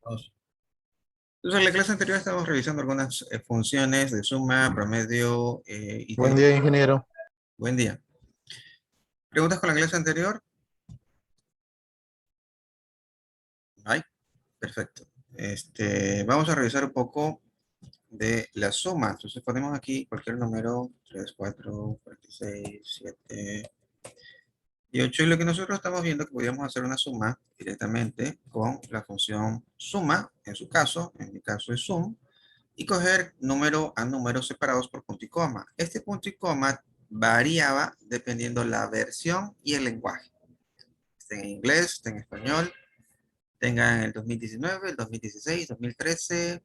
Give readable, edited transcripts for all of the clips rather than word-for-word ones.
Entonces, en la clase anterior estábamos revisando algunas funciones de suma, promedio y Buen día, ingeniero. buen día. ¿Preguntas con la clase anterior? Ay, perfecto. Vamos a revisar un poco de la suma. Entonces ponemos aquí cualquier número, 3, 4, 46, 7 y 8. Y lo que nosotros estamos viendo que podríamos hacer una suma directamente con la función suma, en su caso, en mi caso es sum, y coger número a número separados por punto y coma. Este punto y coma variaba dependiendo la versión y el lenguaje. Esté en inglés, esté en español, tenga en el 2019, el 2016, 2013,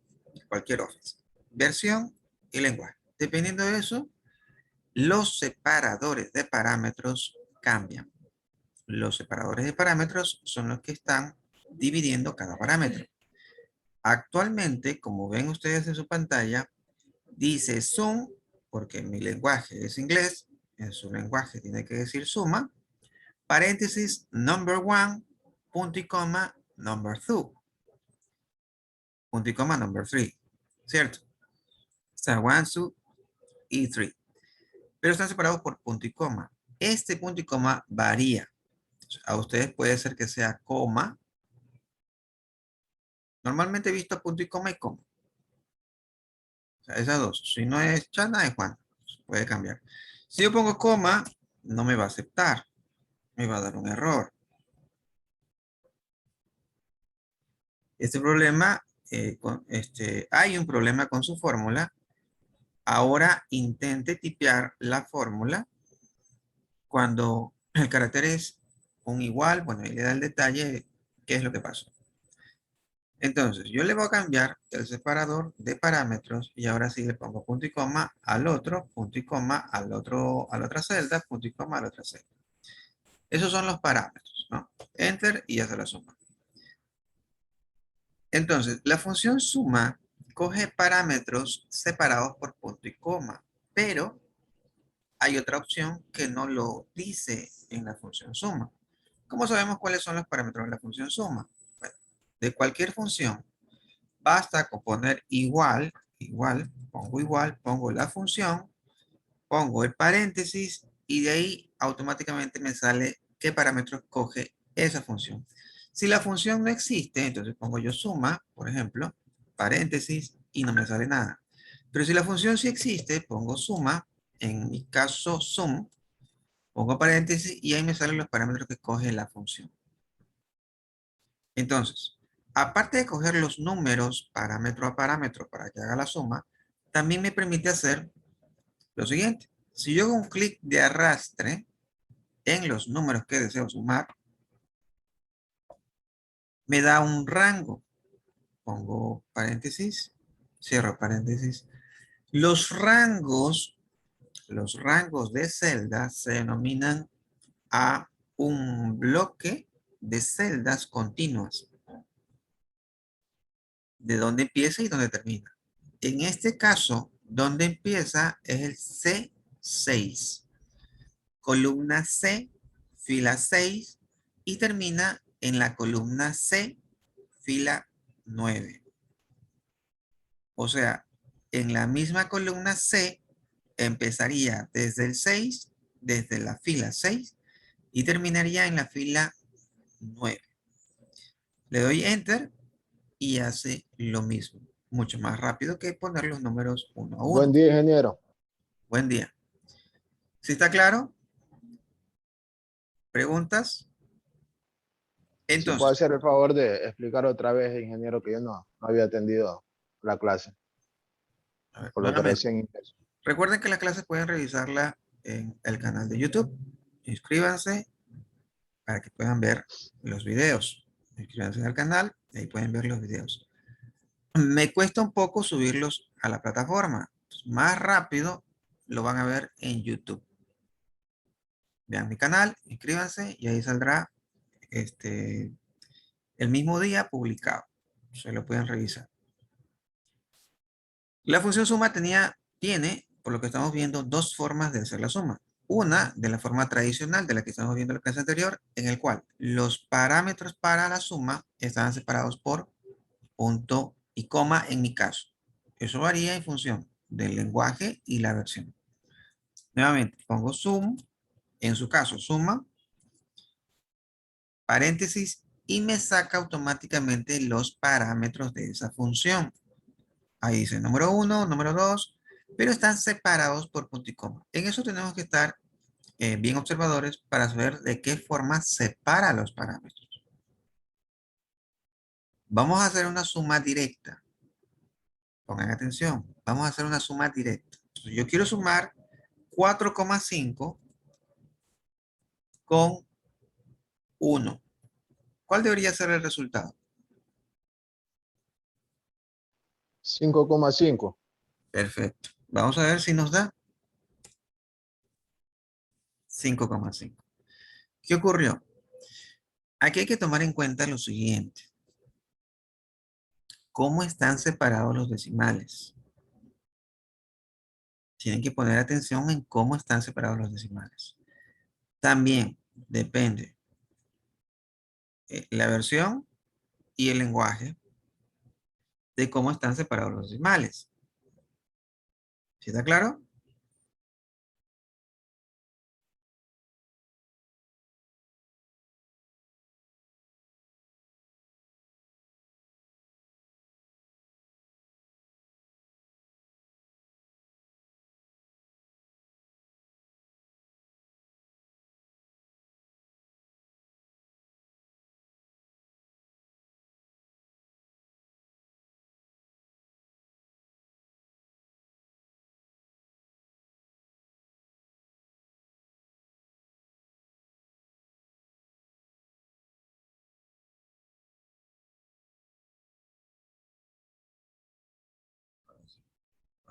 cualquier Office. Versión y lenguaje. Dependiendo de eso, los separadores de parámetros cambian. Los separadores de parámetros son los que están dividiendo cada parámetro. Actualmente, como ven ustedes en su pantalla, dice sum, porque mi lenguaje es inglés, en su lenguaje tiene que decir suma, paréntesis, number one, punto y coma, number two, punto y coma, number three, ¿cierto? O sea, one, two y three. Pero están separados por punto y coma. Este punto y coma varía. A ustedes puede ser que sea coma. Normalmente he visto punto y coma y coma. O sea, esas dos. Si no es Chana, es Juan. Puede cambiar. Si yo pongo coma, no me va a aceptar. Me va a dar un error. Este problema, hay un problema con su fórmula. Ahora intente tipear la fórmula cuando el carácter es un igual. Bueno, ahí le da el detalle de qué es lo que pasó. Entonces, yo le voy a cambiar el separador de parámetros y ahora sí le pongo punto y coma al otro, punto y coma al otro, a la otra celda, punto y coma a la otra celda. Esos son los parámetros, ¿no? Enter y hace la suma. Entonces, la función suma coge parámetros separados por punto y coma, pero hay otra opción que no lo dice en la función suma. ¿Cómo sabemos cuáles son los parámetros de la función suma? Bueno, de cualquier función, basta con poner igual, pongo la función, pongo el paréntesis y de ahí automáticamente me sale qué parámetros coge esa función. Si la función no existe, entonces pongo yo suma, por ejemplo, paréntesis y no me sale nada. Pero si la función sí existe, pongo suma, en mi caso sum, pongo paréntesis y ahí me salen los parámetros que coge la función. Entonces, aparte de coger los números parámetro a parámetro para que haga la suma, también me permite hacer lo siguiente. Si yo hago un clic de arrastre en los números que deseo sumar, me da un rango. Pongo paréntesis, cierro paréntesis. Los rangos de celdas se denominan a un bloque de celdas continuas, de dónde empieza y dónde termina. En este caso, donde empieza es el C6, columna C, fila 6, y termina en la columna C, fila 9. O sea, en la misma columna C empezaría desde el 6, desde la fila 6, y terminaría en la fila 9. Le doy Enter y hace lo mismo. Mucho más rápido que poner los números uno a Buen uno. día, ingeniero. Buen día. ¿Sí está claro? ¿Preguntas? Si puede Entonces, hacer el favor de explicar otra vez, ingeniero, que yo no había atendido la clase, a ver, por lo que nuevamente. recién ingresé. Recuerden que las clases pueden revisarla en el canal de YouTube. Inscríbanse para que puedan ver los videos. Inscríbanse al canal y ahí pueden ver los videos. Me cuesta un poco subirlos a la plataforma. Más rápido lo van a ver en YouTube. Vean mi canal, inscríbanse y ahí saldrá el mismo día publicado. Se lo pueden revisar. La función suma tiene, por lo que estamos viendo, dos formas de hacer la suma. Una, de la forma tradicional de la que estamos viendo en la clase anterior, en el cual los parámetros para la suma estaban separados por punto y coma en mi caso. Eso varía en función del lenguaje y la versión. Nuevamente, pongo sum, en su caso, suma, paréntesis, y me saca automáticamente los parámetros de esa función. Ahí dice número 1, número 2, pero están separados por punto y coma. En eso tenemos que estar bien observadores para saber de qué forma separa los parámetros. Vamos a hacer una suma directa. Pongan atención, vamos a hacer una suma directa. Entonces, yo quiero sumar 4,5 con 1. ¿Cuál debería ser el resultado? 5,5. Perfecto. Vamos a ver si nos da 5,5. ¿Qué ocurrió? Aquí hay que tomar en cuenta lo siguiente. ¿Cómo están separados los decimales? Tienen que poner atención en cómo están separados los decimales. También depende la versión y el lenguaje de cómo están separados los decimales. ¿Sí está claro?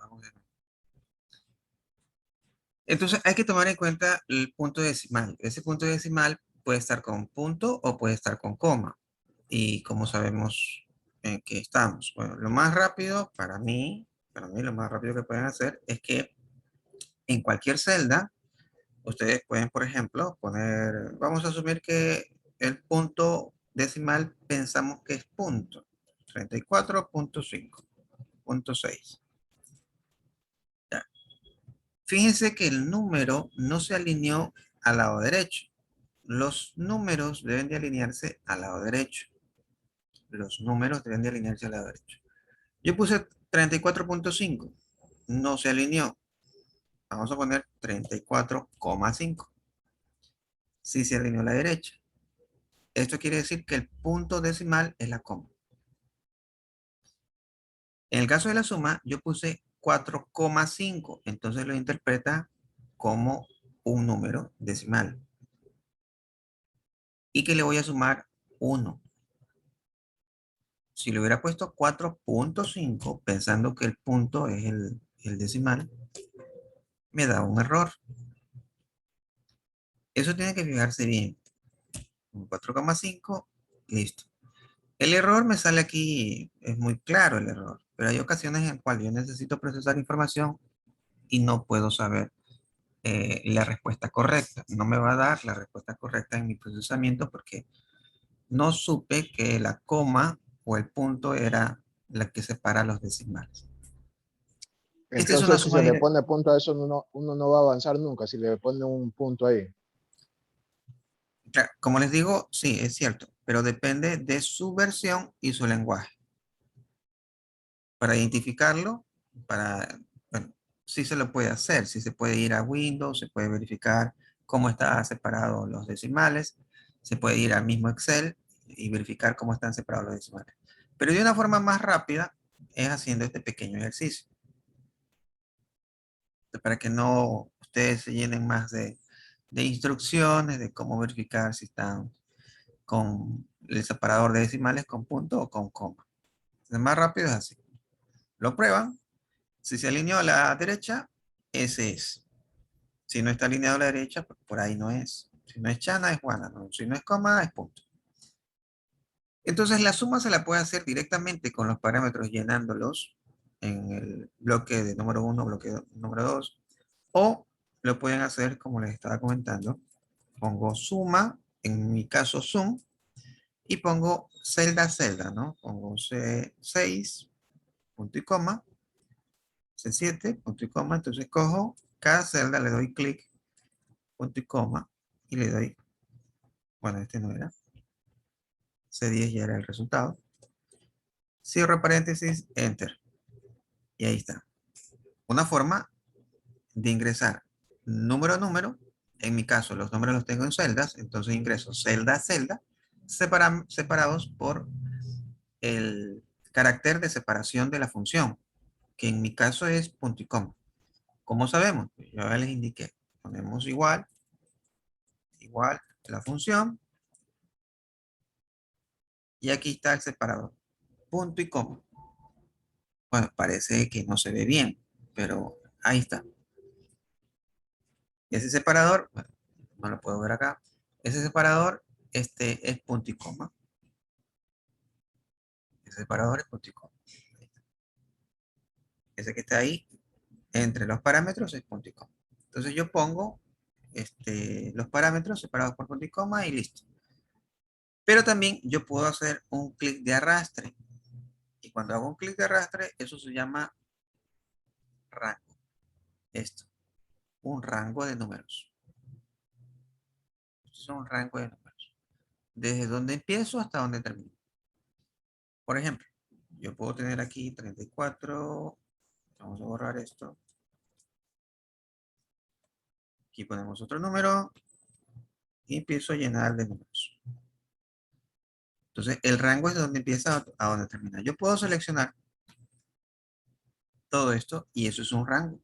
Vamos a ver. Entonces hay que tomar en cuenta el punto decimal. Ese punto decimal puede estar con punto o puede estar con coma. Y como sabemos en qué estamos. Bueno, lo más rápido para mí lo más rápido que pueden hacer es que en cualquier celda, ustedes pueden, por ejemplo, poner, vamos a asumir que el punto decimal pensamos que es punto, 34,5, punto 6. Ya. Fíjense que el número no se alineó al lado derecho. Los números deben de alinearse al lado derecho. Los números deben de alinearse al lado derecho. Yo puse 34,5. No se alineó. Vamos a poner 34,5. Sí se alineó a la derecha. Esto quiere decir que el punto decimal es la coma. En el caso de la suma, yo puse 4,5. Entonces lo interpreta como un número decimal. Y que le voy a sumar 1. Si le hubiera puesto 4,5, pensando que el punto es el decimal, me da un error. Eso tiene que fijarse bien. 4,5, listo. El error me sale aquí, es muy claro el error, pero hay ocasiones en las cuales yo necesito procesar información y no puedo saber la respuesta correcta. No me va a dar la respuesta correcta en mi procesamiento porque no supe que la coma o el punto era la que separa los decimales. Esta es una Entonces, si suma se le directa. pone punto a eso, uno no va a avanzar nunca. Si le pone un punto ahí. Claro, como les digo, sí, es cierto, pero depende de su versión y su lenguaje. Para identificarlo, bueno, sí se lo puede hacer, sí se puede ir a Windows, se puede verificar cómo están separados los decimales, se puede ir al mismo Excel y verificar cómo están separados los decimales. Pero de una forma más rápida es haciendo este pequeño ejercicio, para que no ustedes se llenen más de instrucciones de cómo verificar si están con el separador de decimales con punto o con coma. Entonces, más rápido es así. Lo prueban. Si se alineó a la derecha, ese es. Si no está alineado a la derecha, pues por ahí no es. Si no es Chana, es Juana. ¿No? Si no es coma, es punto. Entonces la suma se la puede hacer directamente con los parámetros llenándolos en el bloque de número 1, bloque número 2. O lo pueden hacer como les estaba comentando. Pongo suma, en mi caso sum, y pongo celda a celda, ¿no? Pongo C6, punto y coma, C7, punto y coma. Entonces cojo cada celda, le doy clic, punto y coma, y le doy, bueno, este no era, C10 ya era el resultado. Cierro paréntesis, enter. Y ahí está. Una forma de ingresar número a número. En mi caso, los números los tengo en celdas, entonces ingreso celda a celda, separados por el carácter de separación de la función, que en mi caso es punto y coma. ¿Cómo sabemos? Pues yo ya les indiqué. Ponemos igual, igual la función, y aquí está el separador. Punto y coma. Bueno, parece que no se ve bien, pero ahí está. Ese separador, bueno, no lo puedo ver acá. Ese separador, es punto y coma. Ese separador es punto y coma. Ese que está ahí, entre los parámetros, es punto y coma. Entonces yo pongo los parámetros separados por punto y coma y listo. Pero también yo puedo hacer un clic de arrastre. Y cuando hago un clic de arrastre, eso se llama rango. Esto, un rango de números. Esto es un rango de números. Desde donde empiezo hasta donde termino. Por ejemplo, yo puedo tener aquí 34. Vamos a borrar esto. Aquí ponemos otro número y empiezo a llenar de números. Entonces, el rango es de donde empieza a donde termina. Yo puedo seleccionar todo esto y eso es un rango.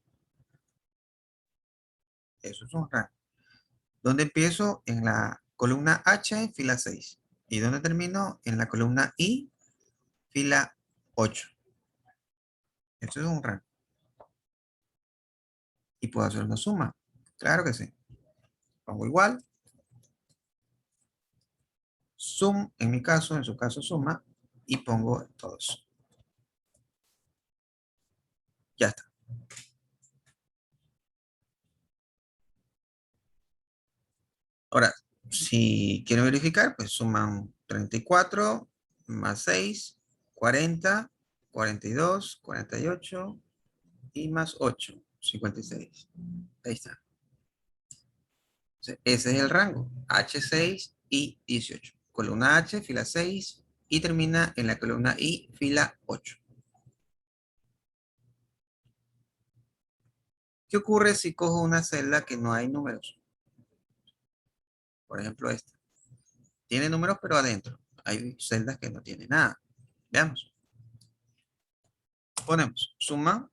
Eso es un rango. Donde empiezo en la columna H, fila 6. Y donde termino en la columna I, fila 8. Esto es un rango. Y puedo hacer una suma. Claro que sí. Pongo igual. Sum, en mi caso, en su caso suma. Y pongo todos. Ya está. Ahora, si quiero verificar, pues suman 34 más 6, 40, 42, 48 y más 8, 56. Ahí está. Ese es el rango, H6 y 18. Columna H, fila 6, y termina en la columna I, fila 8. ¿Qué ocurre si cojo una celda que no hay números? Por ejemplo, esta. Tiene números, pero adentro. Hay celdas que no tienen nada. Veamos. Ponemos suma,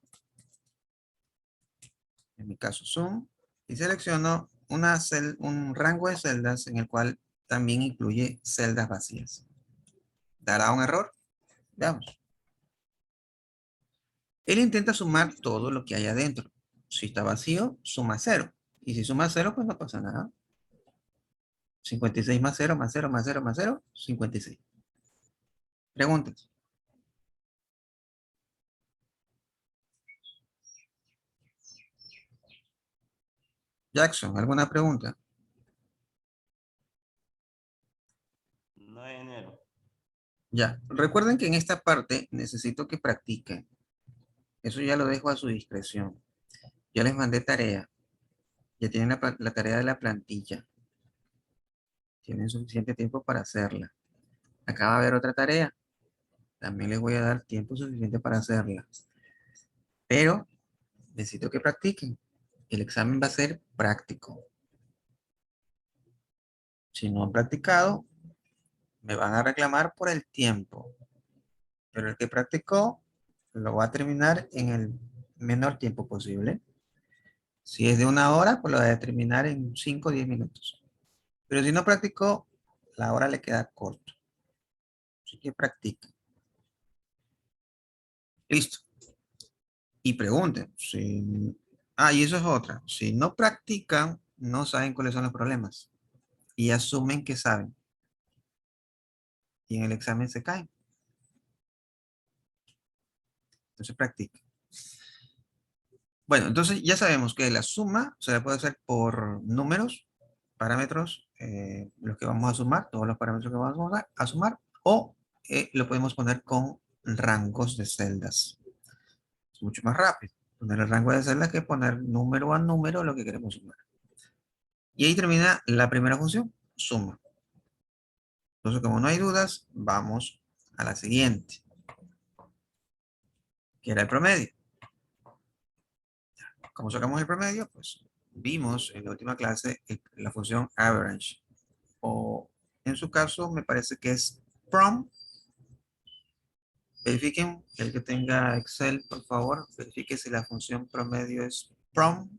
en mi caso sum, y selecciono un rango de celdas en el cual también incluye celdas vacías. ¿Dará un error? Veamos. Él intenta sumar todo lo que hay adentro. Si está vacío, suma 0. Y si suma 0, pues no pasa nada. 56 más 0, más 0, más 0, más 0, 56. Preguntas. Jackson, ¿alguna pregunta? No hay enero. Ya. Recuerden que en esta parte necesito que practiquen. Eso ya lo dejo a su discreción. Ya les mandé tarea. Ya tienen la tarea de la plantilla. Tienen suficiente tiempo para hacerla. Acá va a haber otra tarea. También les voy a dar tiempo suficiente para hacerla. Pero necesito que practiquen. El examen va a ser práctico. Si no han practicado, me van a reclamar por el tiempo. Pero el que practicó lo va a terminar en el menor tiempo posible. Si es de 1 hora, pues lo va a terminar en 5 o 10 minutos. Pero si no practicó, la hora le queda corto. Así que practica. Listo. Y pregunten. Y eso es otra. Si no practican, no saben cuáles son los problemas. Y asumen que saben. Y en el examen se caen. Entonces practica. Bueno, entonces ya sabemos que la suma se la puede hacer por números, parámetros, los que vamos a sumar, todos los parámetros que vamos a sumar, o lo podemos poner con rangos de celdas. Es mucho más rápido poner el rango de celdas que poner número a número lo que queremos sumar. Y ahí termina la primera función, suma. Entonces, como no hay dudas, vamos a la siguiente, que era el promedio. ¿Cómo sacamos el promedio? Pues vimos en la última clase la función average. O en su caso, me parece que es prom. Verifiquen, el que tenga Excel, por favor, verifique si la función promedio es prom.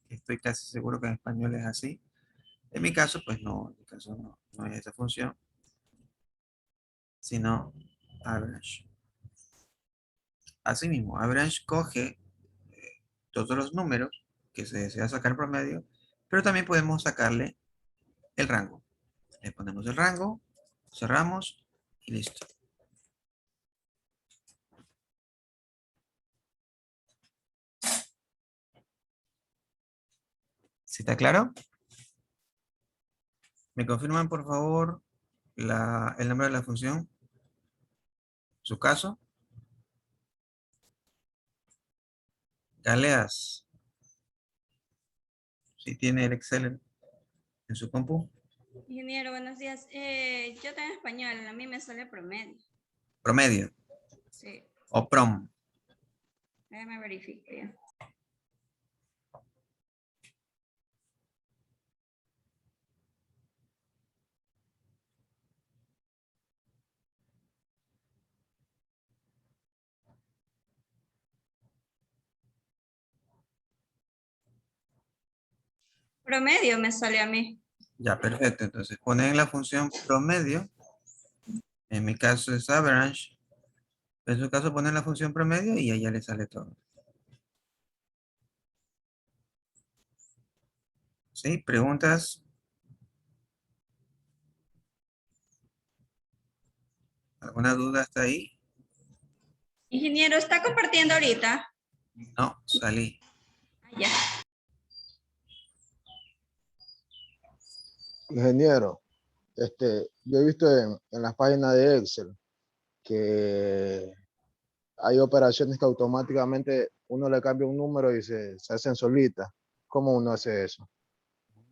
Estoy casi seguro que en español es así. En mi caso, pues no, en mi caso no es esa función, sino average. Asimismo, average coge todos los números que se desea sacar promedio, pero también podemos sacarle el rango. Le ponemos el rango, cerramos y listo. ¿Sí está claro? ¿Me confirman, por favor, el nombre de la función? ¿Su caso? Galeas. Si tiene el Excel en su compu. Ingeniero, buenos días. Yo tengo español, a mí me sale promedio. Promedio. Sí, O prom. déjame verificar ya. Promedio me sale a mí. Ya, perfecto. Entonces ponen la función promedio. En mi caso es average. En su caso ponen la función promedio y ahí ya le sale todo. ¿Sí? ¿Preguntas? ¿Alguna duda hasta ahí? Ingeniero, ¿está compartiendo ahorita? No, salí. Ya. Ingeniero, yo he visto en las páginas de Excel que hay operaciones que automáticamente uno le cambia un número y se hacen solitas. ¿Cómo uno hace eso?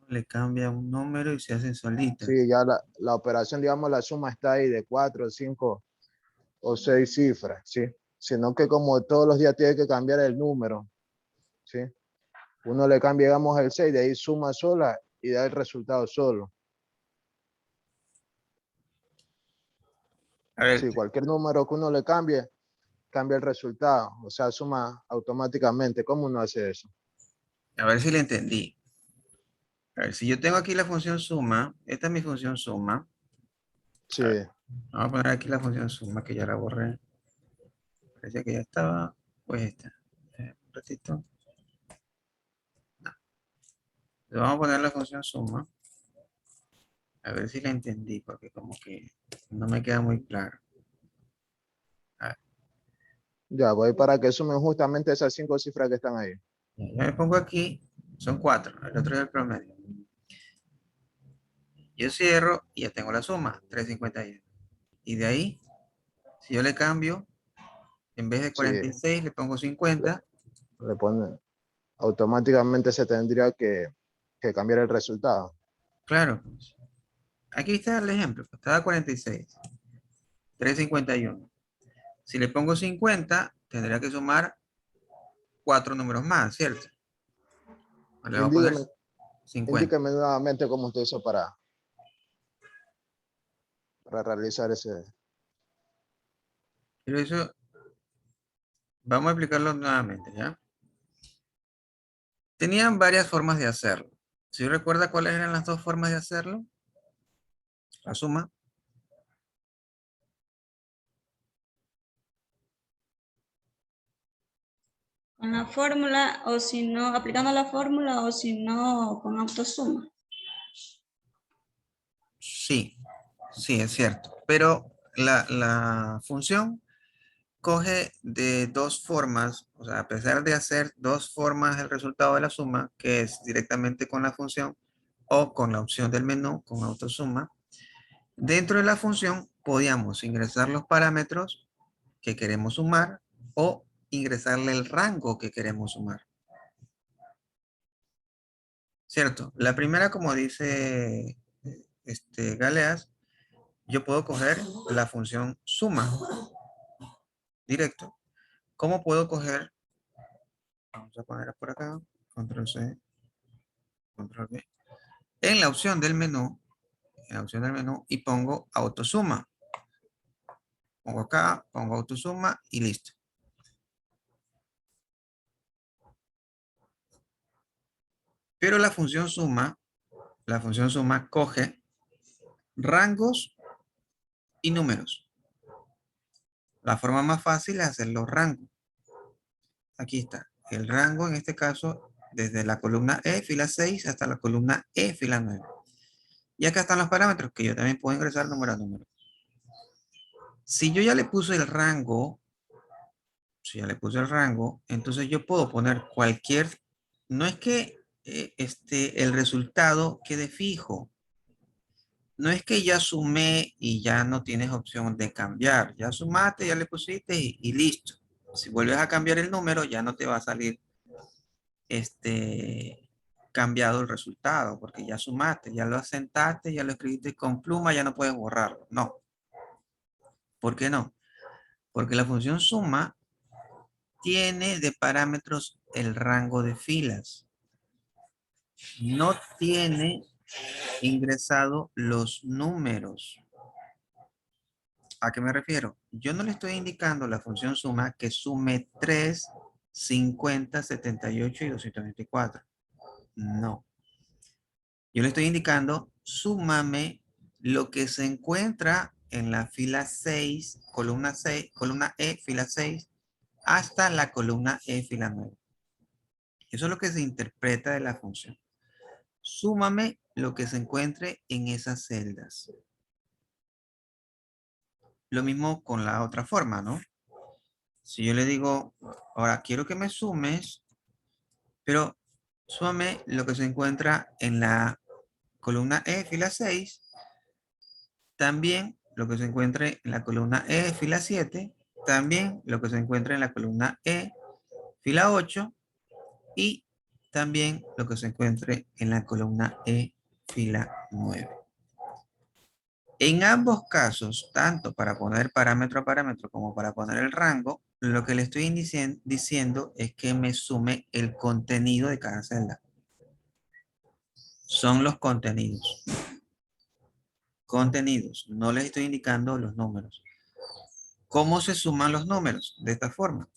Le cambia un número y se hacen solitas. Sí, ya la operación, digamos, la suma está ahí de 4, 5 o 6 cifras, ¿sí? Sino que como todos los días tiene que cambiar el número, ¿sí? Uno le cambia, digamos, el 6, de ahí suma sola y da el resultado solo. A ver, Sí, cualquier número que uno le cambie, cambia el resultado, o sea, suma automáticamente. ¿Cómo uno hace eso? a ver si le entendí. A ver, si yo tengo aquí la función suma, esta es mi función suma. Sí, A ver, vamos a poner aquí la función suma, que ya la borré. Parecía que ya estaba. Pues esta. Un ratito. No. Le vamos a poner la función suma. A ver si la entendí, porque como que no me queda muy claro. A ver, ya, voy para que sumen justamente esas 5 cifras que están ahí. ya me pongo aquí, son 4, el otro es el promedio. Yo cierro y ya tengo la suma, 351. Y de ahí, si yo le cambio, en vez de Sí, 46, le pongo le, 50. le pone, automáticamente se tendría que cambiar el resultado. Claro, pues. Aquí está el ejemplo, pues, estaba 46, 351. Si le pongo 50, tendría que sumar 4 números más, ¿cierto? Le voy a poner Indíqueme, 50. indíqueme nuevamente cómo usted hizo para realizar ese. Pero eso, vamos a explicarlo nuevamente, ¿ya? Tenían varias formas de hacerlo. ¿Sí recuerda cuáles eran las dos formas de hacerlo? La suma. Con la fórmula, o si no, aplicando la fórmula, o si no, con autosuma. Sí, sí, es cierto. Pero la función coge de dos formas, o sea, a pesar de hacer dos formas el resultado de la suma, que es directamente con la función, o con la opción del menú, con autosuma. Dentro de la función podíamos ingresar los parámetros que queremos sumar o ingresarle el rango que queremos sumar. ¿Cierto? La primera, como dice Galeas, yo puedo coger la función suma directo. ¿Cómo puedo coger? Vamos a poner por acá, control C, control V. En la opción del menú, y pongo autosuma. Pongo acá, pongo autosuma y listo. Pero la función suma coge rangos y números. La forma más fácil es hacer los rangos. Aquí está. El rango, en este caso, desde la columna E, fila 6, hasta la columna E, fila 9. Y acá están los parámetros, que yo también puedo ingresar número a número. Si yo ya le puse el rango, entonces yo puedo poner cualquier... No es que el resultado quede fijo. No es que ya sumé y ya no tienes opción de cambiar. Ya sumaste, ya le pusiste y listo. Si vuelves a cambiar el número, ya no te va a salir cambiado el resultado, porque ya sumaste, ya lo asentaste, ya lo escribiste con pluma, ya no puedes borrarlo. No. ¿Por qué no? Porque la función suma tiene de parámetros el rango de filas. No tiene ingresado los números. ¿A qué me refiero? Yo no le estoy indicando a la función suma que sume 3, 50, 78 y 224. No. Yo le estoy indicando, súmame lo que se encuentra en la fila 6, columna E, fila 6, hasta la columna E, fila 9. Eso es lo que se interpreta de la función. Súmame lo que se encuentre en esas celdas. Lo mismo con la otra forma, ¿no? Si yo le digo, ahora quiero que me sumes, pero súmame lo que se encuentra en la columna E, fila 6, también lo que se encuentre en la columna E, fila 7, también lo que se encuentra en la columna E, fila 8, y también lo que se encuentre en la columna E, fila 9. En ambos casos, tanto para poner parámetro a parámetro como para poner el rango, lo que le estoy diciendo es que me sume el contenido de cada celda. Son los contenidos. Contenidos. No les estoy indicando los números. ¿Cómo se suman los números? De esta forma.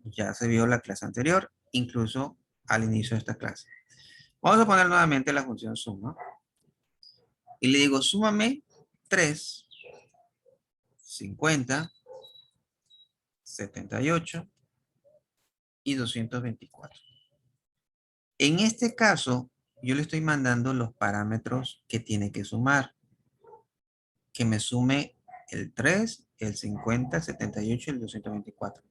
Ya se vio la clase anterior, incluso al inicio de esta clase. Vamos a poner nuevamente la función suma. Y le digo, súmame 3, 50, 78 y 224. En este caso, yo le estoy mandando los parámetros que tiene que sumar. Que me sume el 3, el 50, el 78 y el 224.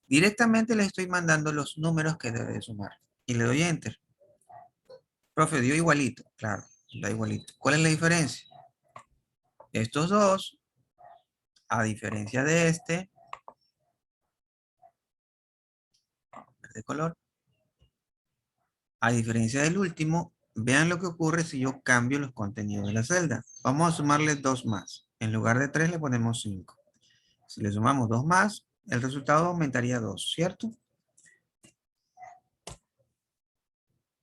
Directamente le estoy mandando los números que debe de sumar. Y le doy Enter. Profe, dio igualito. Claro, da igualito. ¿Cuál es la diferencia? Estos dos, a diferencia de de color, a diferencia del último, vean lo que ocurre si yo cambio los contenidos de la celda. Vamos a sumarle 2 más. En lugar de 3 le ponemos 5. Si le sumamos 2 más, el resultado aumentaría 2, ¿cierto?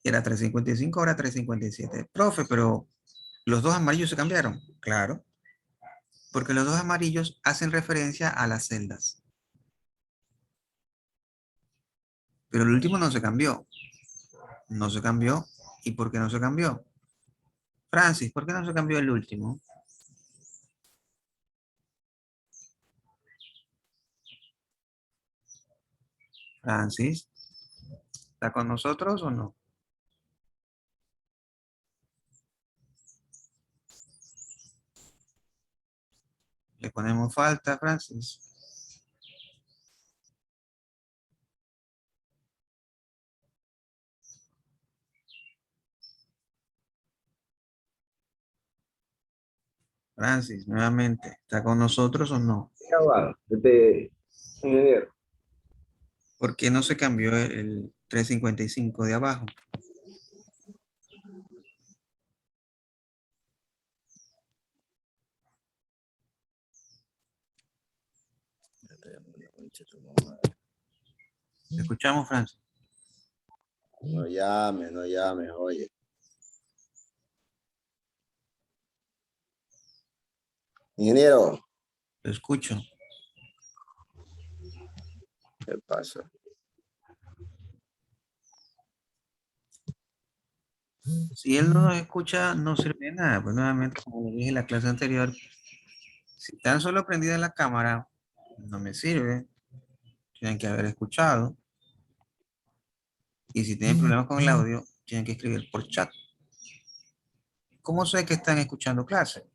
Era 355, ahora 357. Profe, pero los dos amarillos se cambiaron. Claro, porque los dos amarillos hacen referencia a las celdas. Pero el último no se cambió. No se cambió. ¿Y por qué no se cambió? Francis, ¿por qué no se cambió el último? Francis, ¿está con nosotros o no? Le ponemos falta, Francis. Francis, nuevamente, ¿está con nosotros o no? Ya va, ingeniero. ¿Por qué no se cambió el 355 de abajo? ¿Te escuchamos, Francis? No llame, no llame, oye. Ingeniero, Te escucho. ¿qué pasa? Si él no nos escucha, no sirve de nada. Pues nuevamente, como le dije en la clase anterior, si tan solo prendida la cámara, no me sirve. Tienen que haber escuchado. Y si tienen problemas con el audio, tienen que escribir por chat. ¿Cómo sé que están escuchando clase?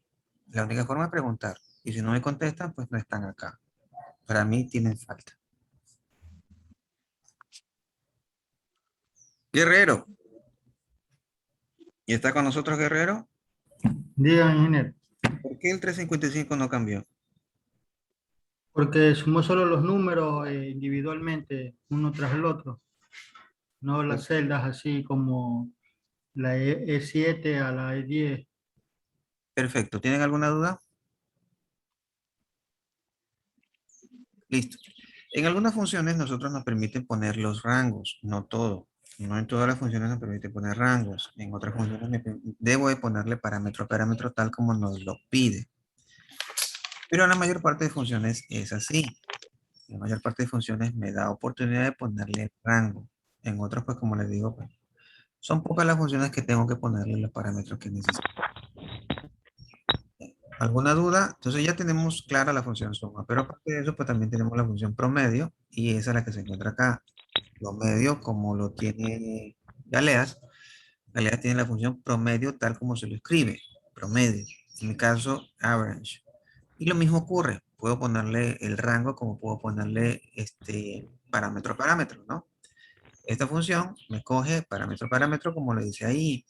La única forma es preguntar. Y si no me contestan, pues no están acá. Para mí tienen falta. Guerrero. ¿Y está con nosotros Guerrero? Diga, ingeniero, ¿Por qué el 355 no cambió? porque sumó solo los números individualmente, uno tras el otro, no las celdas así como la E7 a la E10. Perfecto. ¿Tienen alguna duda? Listo. En algunas funciones nosotros nos permiten poner los rangos, no todo. No en todas las funciones nos permite poner rangos. En otras funciones debo de ponerle parámetro a parámetro tal como nos lo pide. Pero en la mayor parte de funciones es así. En la mayor parte de funciones me da oportunidad de ponerle rango. En otras, pues como les digo, pues, son pocas las funciones que tengo que ponerle los parámetros que necesito. ¿Alguna duda? Entonces ya tenemos clara la función suma, pero aparte de eso, pues también tenemos la función promedio y esa es la que se encuentra acá. Promedio, como lo tiene Galeas, Galeas tiene la función promedio tal como se lo escribe, promedio. En mi caso, average. Y lo mismo ocurre, puedo ponerle el rango como puedo ponerle este parámetro a parámetro, ¿no? Esta función me coge parámetro a parámetro, como le dice ahí,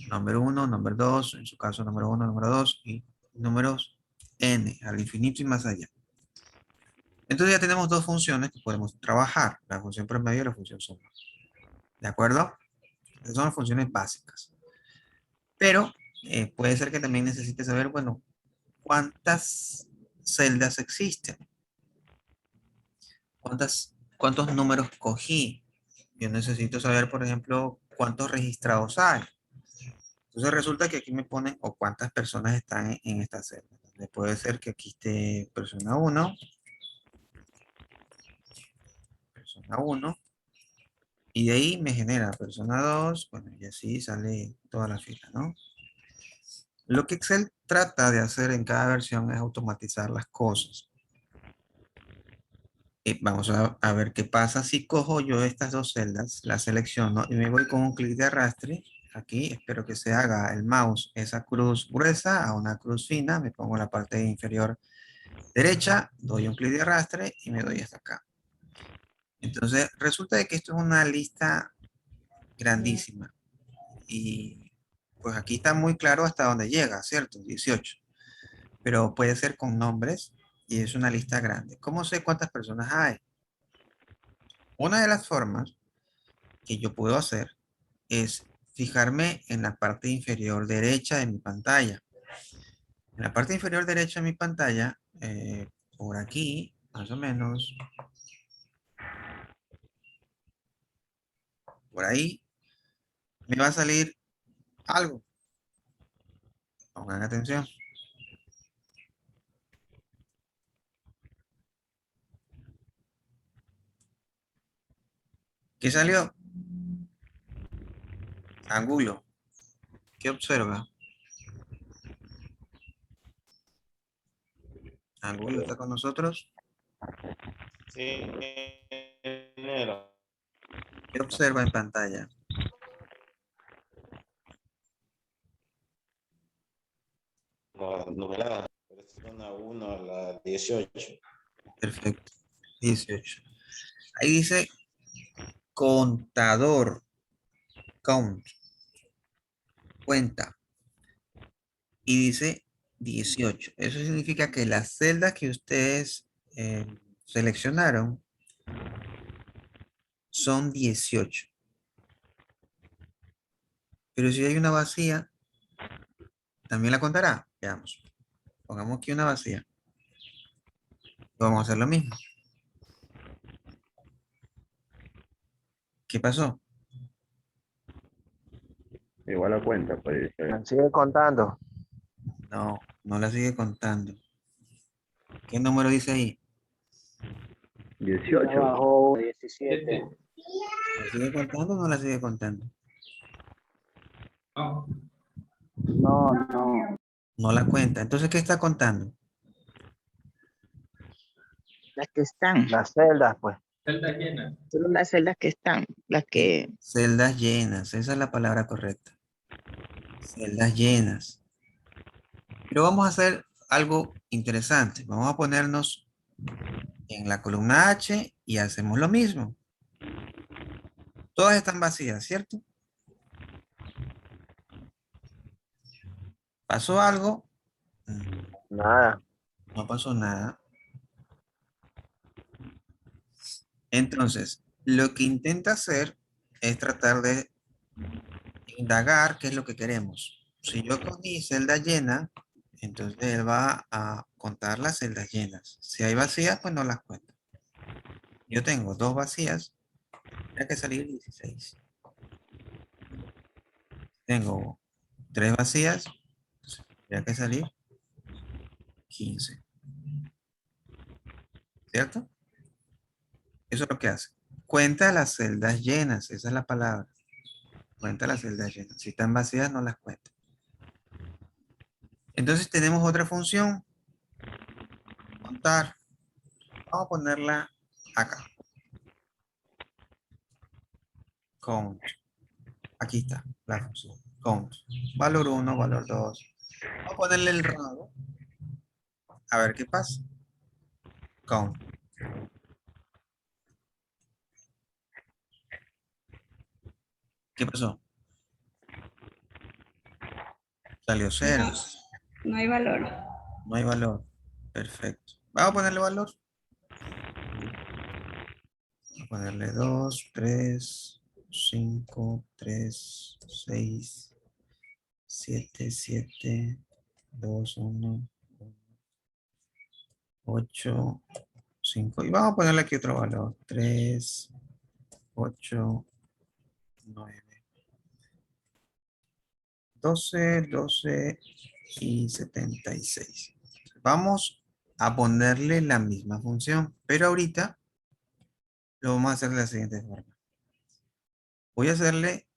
número 1, número 2, en su caso número 1, número 2 y números n, al infinito y más allá. Entonces ya tenemos dos funciones que podemos trabajar, la función promedio y la función suma. ¿De acuerdo? Esas son las funciones básicas. Pero puede ser que también necesite saber, bueno, ¿cuántas celdas existen? ¿Cuántos números cogí? Yo necesito saber, por ejemplo, cuántos registrados hay. Entonces resulta que aquí me ponen o cuántas personas están en esta celda. Entonces, puede ser que aquí esté persona 1, persona 1, y de ahí me genera persona 2, bueno, y así sale toda la fila, ¿no? Lo que Excel trata de hacer en cada versión es automatizar las cosas. Vamos a ver qué pasa si cojo yo estas dos celdas, las selecciono y me voy con un clic de arrastre. Aquí espero que se haga el mouse esa cruz gruesa a una cruz fina. Me pongo en la parte inferior derecha, doy un clic de arrastre y me doy hasta acá. Entonces resulta de que esto es una lista grandísima. Y pues aquí está muy claro hasta dónde llega, ¿cierto? 18. Pero puede ser con nombres y es una lista grande. ¿Cómo sé cuántas personas hay? Una de las formas que yo puedo hacer es fijarme en la parte inferior derecha de mi pantalla. En la parte inferior derecha de mi pantalla, por aquí, más o menos, por ahí, me va a salir algo. Pongan atención. ¿Qué salió? Ángulo. ¿Qué observa? Ángulo está con nosotros. Sí, ingeniero. ¿Qué observa en pantalla? La numerada, persona 1 a la 18. Perfecto. 18. Ahí dice contador. Count. Cuenta. Y dice 18. Eso significa que las celdas que ustedes seleccionaron son 18. Pero si hay una vacía, ¿también la contará? Veamos. Pongamos aquí una vacía. Vamos a hacer lo mismo. ¿Qué pasó? Igual la cuenta, pues. Sigue contando. No, no la sigue contando. ¿Qué número dice ahí? 18. Bajó 17. ¿La sigue contando o no la sigue contando? No, no. No la cuenta. Entonces, ¿qué está contando? Las que están, Las celdas, pues. solo las celdas que están, las que Celdas llenas. Esa es la palabra correcta. Celdas llenas. Pero vamos a hacer algo interesante. Vamos a ponernos en la columna H y hacemos lo mismo. Todas están vacías, ¿cierto? ¿Pasó algo? Nada. No pasó nada. Entonces, lo que intenta hacer es tratar de indagar qué es lo que queremos. Si yo cogí celda llena, entonces él va a contar las celdas llenas. Si hay vacías, pues no las cuenta. Yo tengo 2 vacías, tendría que salir 16. Tengo 3 vacías, tendría que salir 15. ¿Cierto? Eso es lo que hace. Cuenta las celdas llenas, esa es la palabra. Cuenta las celdas llenas. Si están vacías, no las cuenta. Entonces tenemos otra función. Contar. Vamos a ponerla acá. Count. Aquí está la función. Count. Valor 1, valor 2. Vamos a ponerle el rango. A ver qué pasa. Count. ¿Qué pasó? Salió 0. No hay valor. No hay valor. Perfecto. Vamos a ponerle valor. Vamos a ponerle 2, 3, 5, 3, 6, 7, 7, 2, 1, 8, 5. Y vamos a ponerle aquí otro valor. 3, 8, 9, 12, 12 y 76. Vamos a ponerle la misma función, pero ahorita lo vamos a hacer de la siguiente forma. Voy a hacerle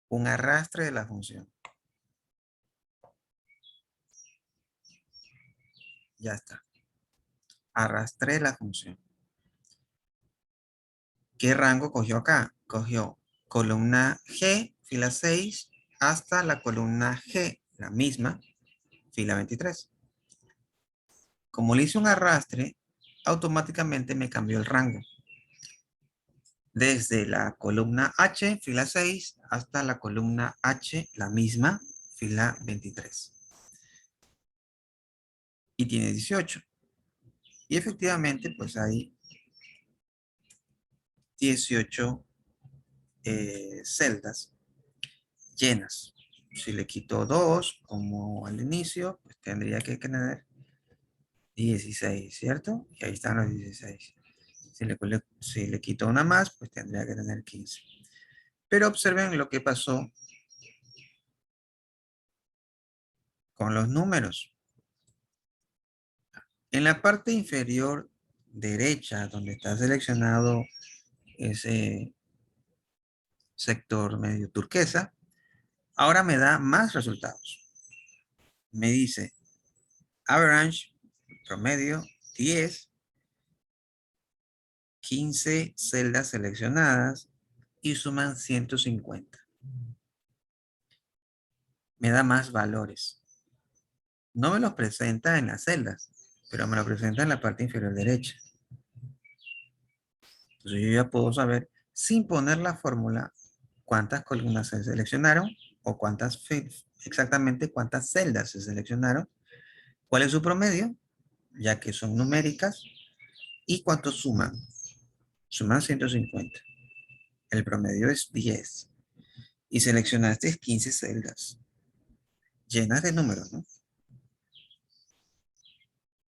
un arrastre de la función. Ya está. Arrastré la función. ¿Qué rango cogió acá? Cogió columna G, fila 6, hasta la columna G, la misma, fila 23. Como le hice un arrastre, automáticamente me cambió el rango. Desde la columna H, fila 6, hasta la columna H, la misma, fila 23. Y tiene 18. Y efectivamente, pues hay 18 celdas llenas. Si le quito 2, como al inicio, pues tendría que tener 16, ¿cierto? Y ahí están los 16. Si le quito una más, pues tendría que tener 15. Pero observen lo que pasó con los números. En la parte inferior derecha, donde está seleccionado ese sector medio turquesa, ahora me da más resultados. Me dice average, promedio, 10, 15 celdas seleccionadas y suman 150. Me da más valores. No me los presenta en las celdas, pero me lo presenta en la parte inferior derecha. Entonces yo ya puedo saber, sin poner la fórmula, cuántas columnas se seleccionaron o exactamente cuántas celdas se seleccionaron ¿Cuál es su promedio? Ya que son numéricas. ¿Y cuánto suman? Suman 150. El promedio es 10. Y seleccionaste 15 celdas llenas de números, ¿no?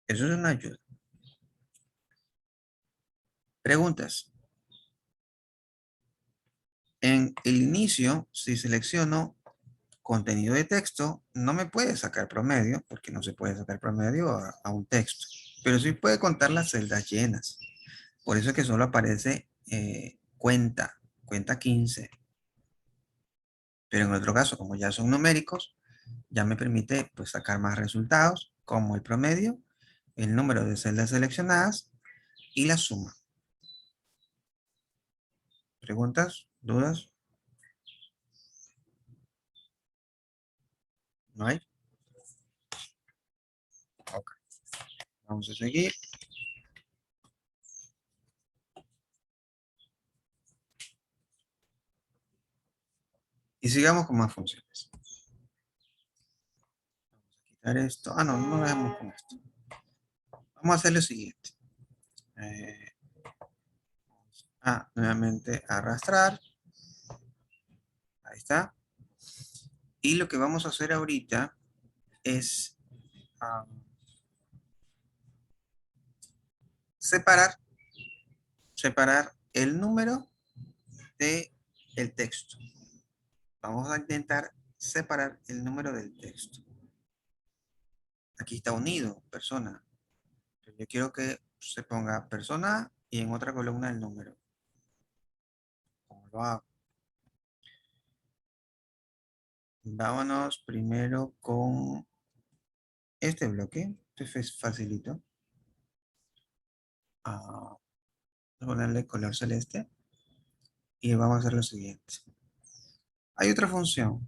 Eso es una ayuda. Preguntas. En el inicio, si selecciono contenido de texto, no me puede sacar promedio, porque no se puede sacar promedio a un texto. Pero sí puede contar las celdas llenas. Por eso es que solo aparece cuenta 15. Pero en otro caso, como ya son numéricos, ya me permite pues, sacar más resultados, como el promedio, el número de celdas seleccionadas y la suma. ¿Preguntas? ¿Dudas? ¿No hay? Ok. Vamos a seguir. Y sigamos con más funciones. Vamos a quitar esto. Ah, no, no dejamos con esto. Vamos a hacer lo siguiente. Nuevamente arrastrar. Ahí está. Y lo que vamos a hacer ahorita es separar el número de el texto. Vamos a intentar separar el número del texto. Aquí está unido, persona. Yo quiero que se ponga persona y en otra columna el número. ¿Cómo lo hago? Vámonos primero con este bloque. Este es facilito. Voy a ponerle color celeste. Y vamos a hacer lo siguiente. Hay otra función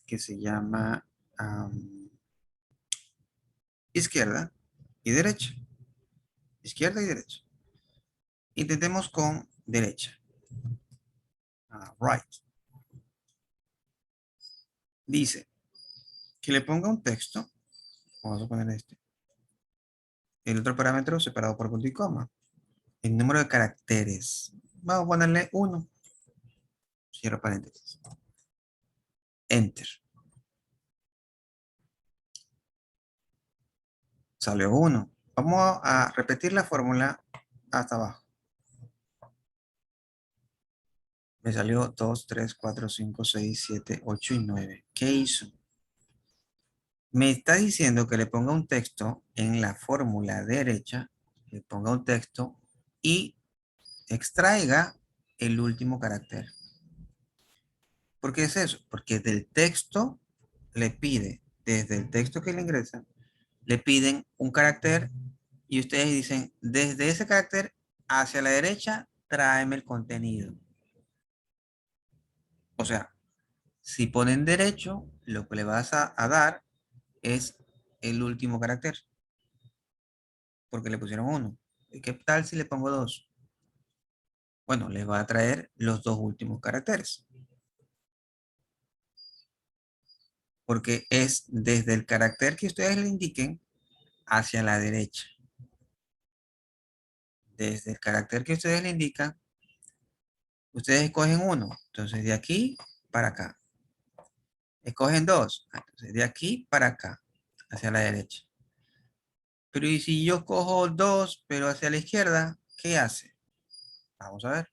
que se llama izquierda y derecha. Izquierda y derecha. Intentemos con derecha. Right. Dice que le ponga un texto. Vamos a poner este. El otro parámetro separado por punto y coma. El número de caracteres. Vamos a ponerle 1. Cierro paréntesis. Enter. Salió 1. Vamos a repetir la fórmula hasta abajo. Me salió 2, 3, 4, 5, 6, 7, 8 y 9. ¿Qué hizo? Me está diciendo que le ponga un texto en la fórmula derecha, le ponga un texto y extraiga el último carácter. ¿Por qué es eso? Porque del texto le pide, desde el texto que le ingresa, le piden un carácter y ustedes dicen, desde ese carácter hacia la derecha, tráeme el contenido. O sea, si ponen derecho, lo que le vas a dar es el último carácter. Porque le pusieron 1. ¿Qué tal si le pongo 2? Bueno, les va a traer los 2 últimos caracteres. Porque es desde el carácter que ustedes le indiquen hacia la derecha. Desde el carácter que ustedes le indican, ustedes escogen 1. Entonces, de aquí para acá. Escogen 2. Entonces, de aquí para acá, hacia la derecha. Pero ¿y si yo cojo 2, pero hacia la izquierda? ¿Qué hace? Vamos a ver.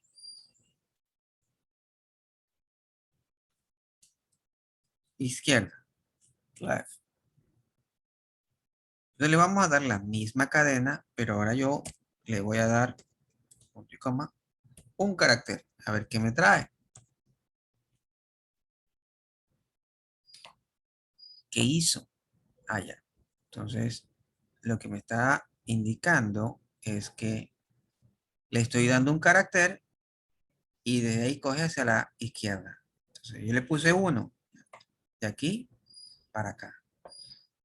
Izquierda. Left. Entonces le vamos a dar la misma cadena, pero ahora yo le voy a dar punto y coma, un carácter. A ver qué me trae. ¿Qué hizo? Ya. Entonces, lo que me está indicando es que le estoy dando un carácter y desde ahí coge hacia la izquierda. Entonces, yo le puse 1 de aquí para acá.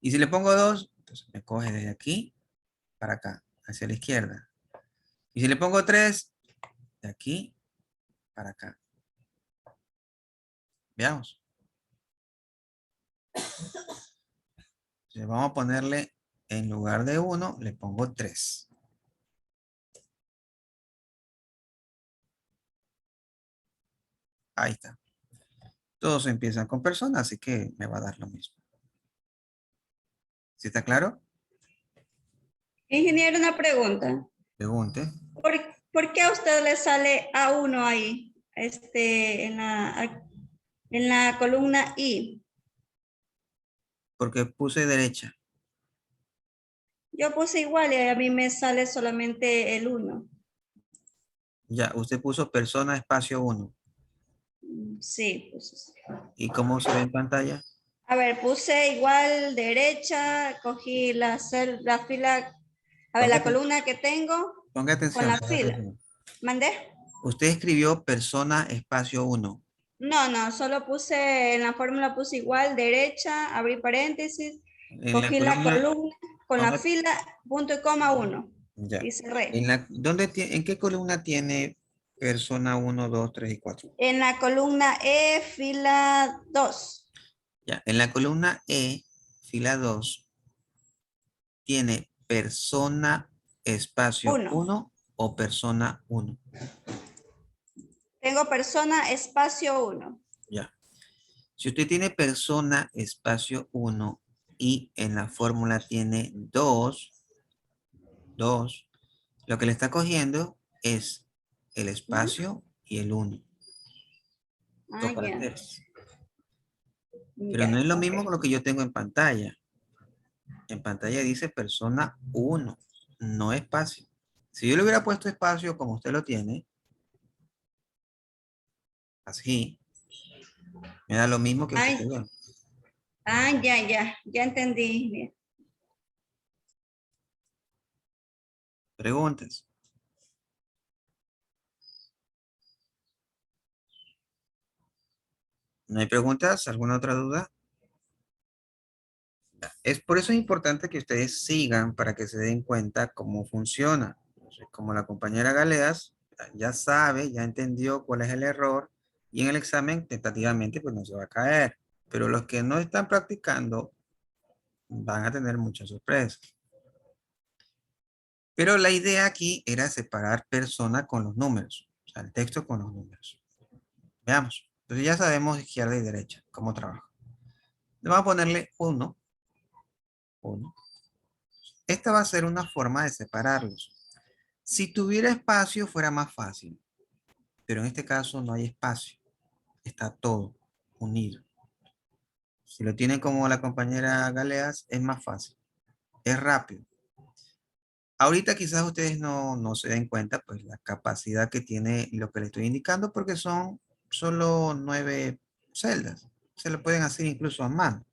Y si le pongo 2, entonces me coge desde aquí para acá, hacia la izquierda. Y si le pongo 3, de aquí para acá. Veamos. Entonces, vamos a ponerle en lugar de 1 le pongo 3. Ahí está. Todos empiezan con persona, así que me va a dar lo mismo. ¿Sí está claro? Ingeniero, una pregunta. Pregunte. ¿Por, por qué a usted le sale A1 ahí? En la columna I. Porque puse derecha. Yo puse igual y a mí me sale solamente el 1. Ya, usted puso persona espacio 1. Sí, pues. ¿Y cómo se ve en pantalla? A ver, puse igual derecha, cogí la fila, a ver, Ponga, la columna que tengo ponga con atención, la ponga fila. atención. ¿Mandé? Usted escribió persona espacio 1. No, solo puse, en la fórmula puse igual, derecha, abrí paréntesis, En la cogí la columna, columna con la ponga, fila, punto y coma 1 ya. y cerré. ¿En qué columna tiene persona 1, 2, 3 y 4? En la columna E, fila 2. Ya, en la columna E, fila 2, tiene persona espacio 1. 1 o persona 1. Tengo persona espacio 1. Ya. Si usted tiene persona espacio 1 y en la fórmula tiene 2, lo que le está cogiendo es el espacio y el 1. Ah, Dos ya. caracteres. Pero no Ya, es lo ok. mismo con lo que yo tengo en pantalla. En pantalla dice persona 1, no espacio. Si yo le hubiera puesto espacio como usted lo tiene, así, me da lo mismo que usted Ay, escribió. ya entendí. Bien. Preguntas. ¿No hay preguntas? ¿Alguna otra duda? Es por eso es importante que ustedes sigan para que se den cuenta cómo funciona. Entonces, como la compañera Galeas ya sabe, ya entendió cuál es el error y en el examen tentativamente pues no se va a caer. Pero los que no están practicando van a tener muchas sorpresas. Pero la idea aquí era separar persona con los números, o sea, el texto con los números. Veamos. Entonces ya sabemos izquierda y derecha, cómo trabaja. Vamos a ponerle 1. Esta va a ser una forma de separarlos. Si tuviera espacio fuera más fácil, pero en este caso no hay espacio. Está todo unido. Si lo tienen como la compañera Galeas, es más fácil. Es rápido. Ahorita quizás ustedes no se den cuenta, pues la capacidad que tiene lo que les estoy indicando, porque son solo 9 celdas. Se lo pueden hacer incluso a mano.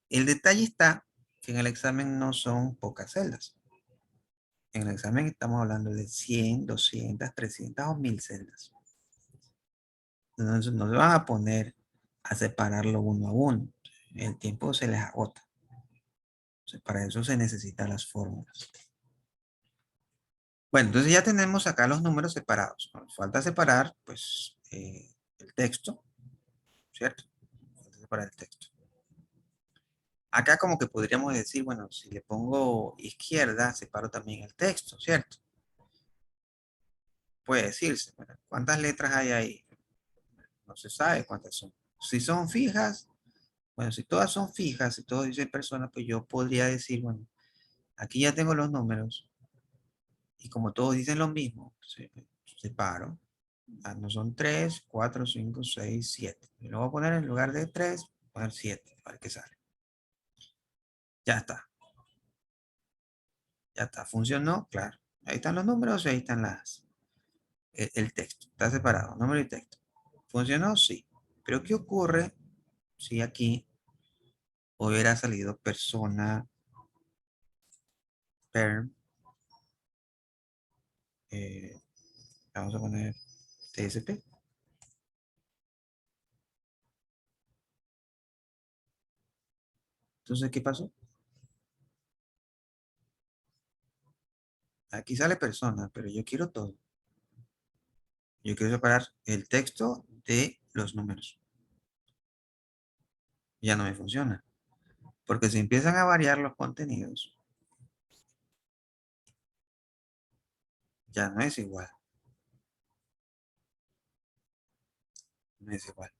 El detalle está que en el examen no son pocas celdas. En el examen estamos hablando de 100, 200, 300 o 1000 celdas. Entonces no se van a poner a separarlo uno a uno. El tiempo se les agota. Entonces, para eso se necesitan las fórmulas. Bueno, entonces ya tenemos acá los números separados. Nos falta separar, pues, el texto, ¿cierto? Falta separar el texto. Acá como que podríamos decir, bueno, si le pongo izquierda, separo también el texto, ¿cierto? Puede decirse, bueno, ¿cuántas letras hay ahí? No se sabe cuántas son. Si son fijas, bueno, si todas son fijas, si todos dicen personas, pues yo podría decir, bueno, aquí ya tengo los números. Y como todos dicen lo mismo, separo. Ah, no son 3, 4, 5, 6, 7. Y lo voy a poner en lugar de 3, voy a poner 7, a ver qué sale. Ya está. Ya está. ¿Funcionó? Claro. Ahí están los números y ahí están el texto. Está separado, número y texto. ¿Funcionó? Sí. Pero ¿qué ocurre si aquí hubiera salido persona, per, vamos a poner TSP? Entonces, ¿qué pasó? Aquí sale persona, pero yo quiero todo. Yo quiero separar el texto de los números. Ya no me funciona. Porque si empiezan a variar los contenidos, ya no es igual. No es igual.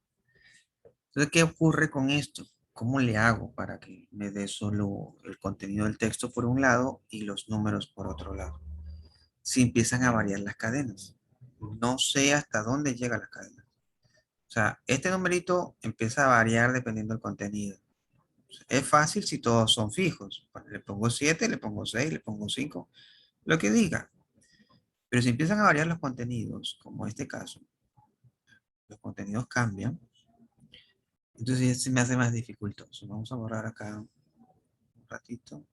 Entonces, ¿qué ocurre con esto? ¿Cómo le hago para que me dé solo el contenido del texto por un lado y los números por otro lado? Si empiezan a variar las cadenas. No sé hasta dónde llega la cadena. O sea, este numerito empieza a variar dependiendo del contenido. Es fácil si todos son fijos. Le pongo 7, le pongo 6, le pongo 5, lo que diga. Pero si empiezan a variar los contenidos, como este caso, los contenidos cambian, entonces se me hace más dificultoso. Vamos a borrar acá un ratito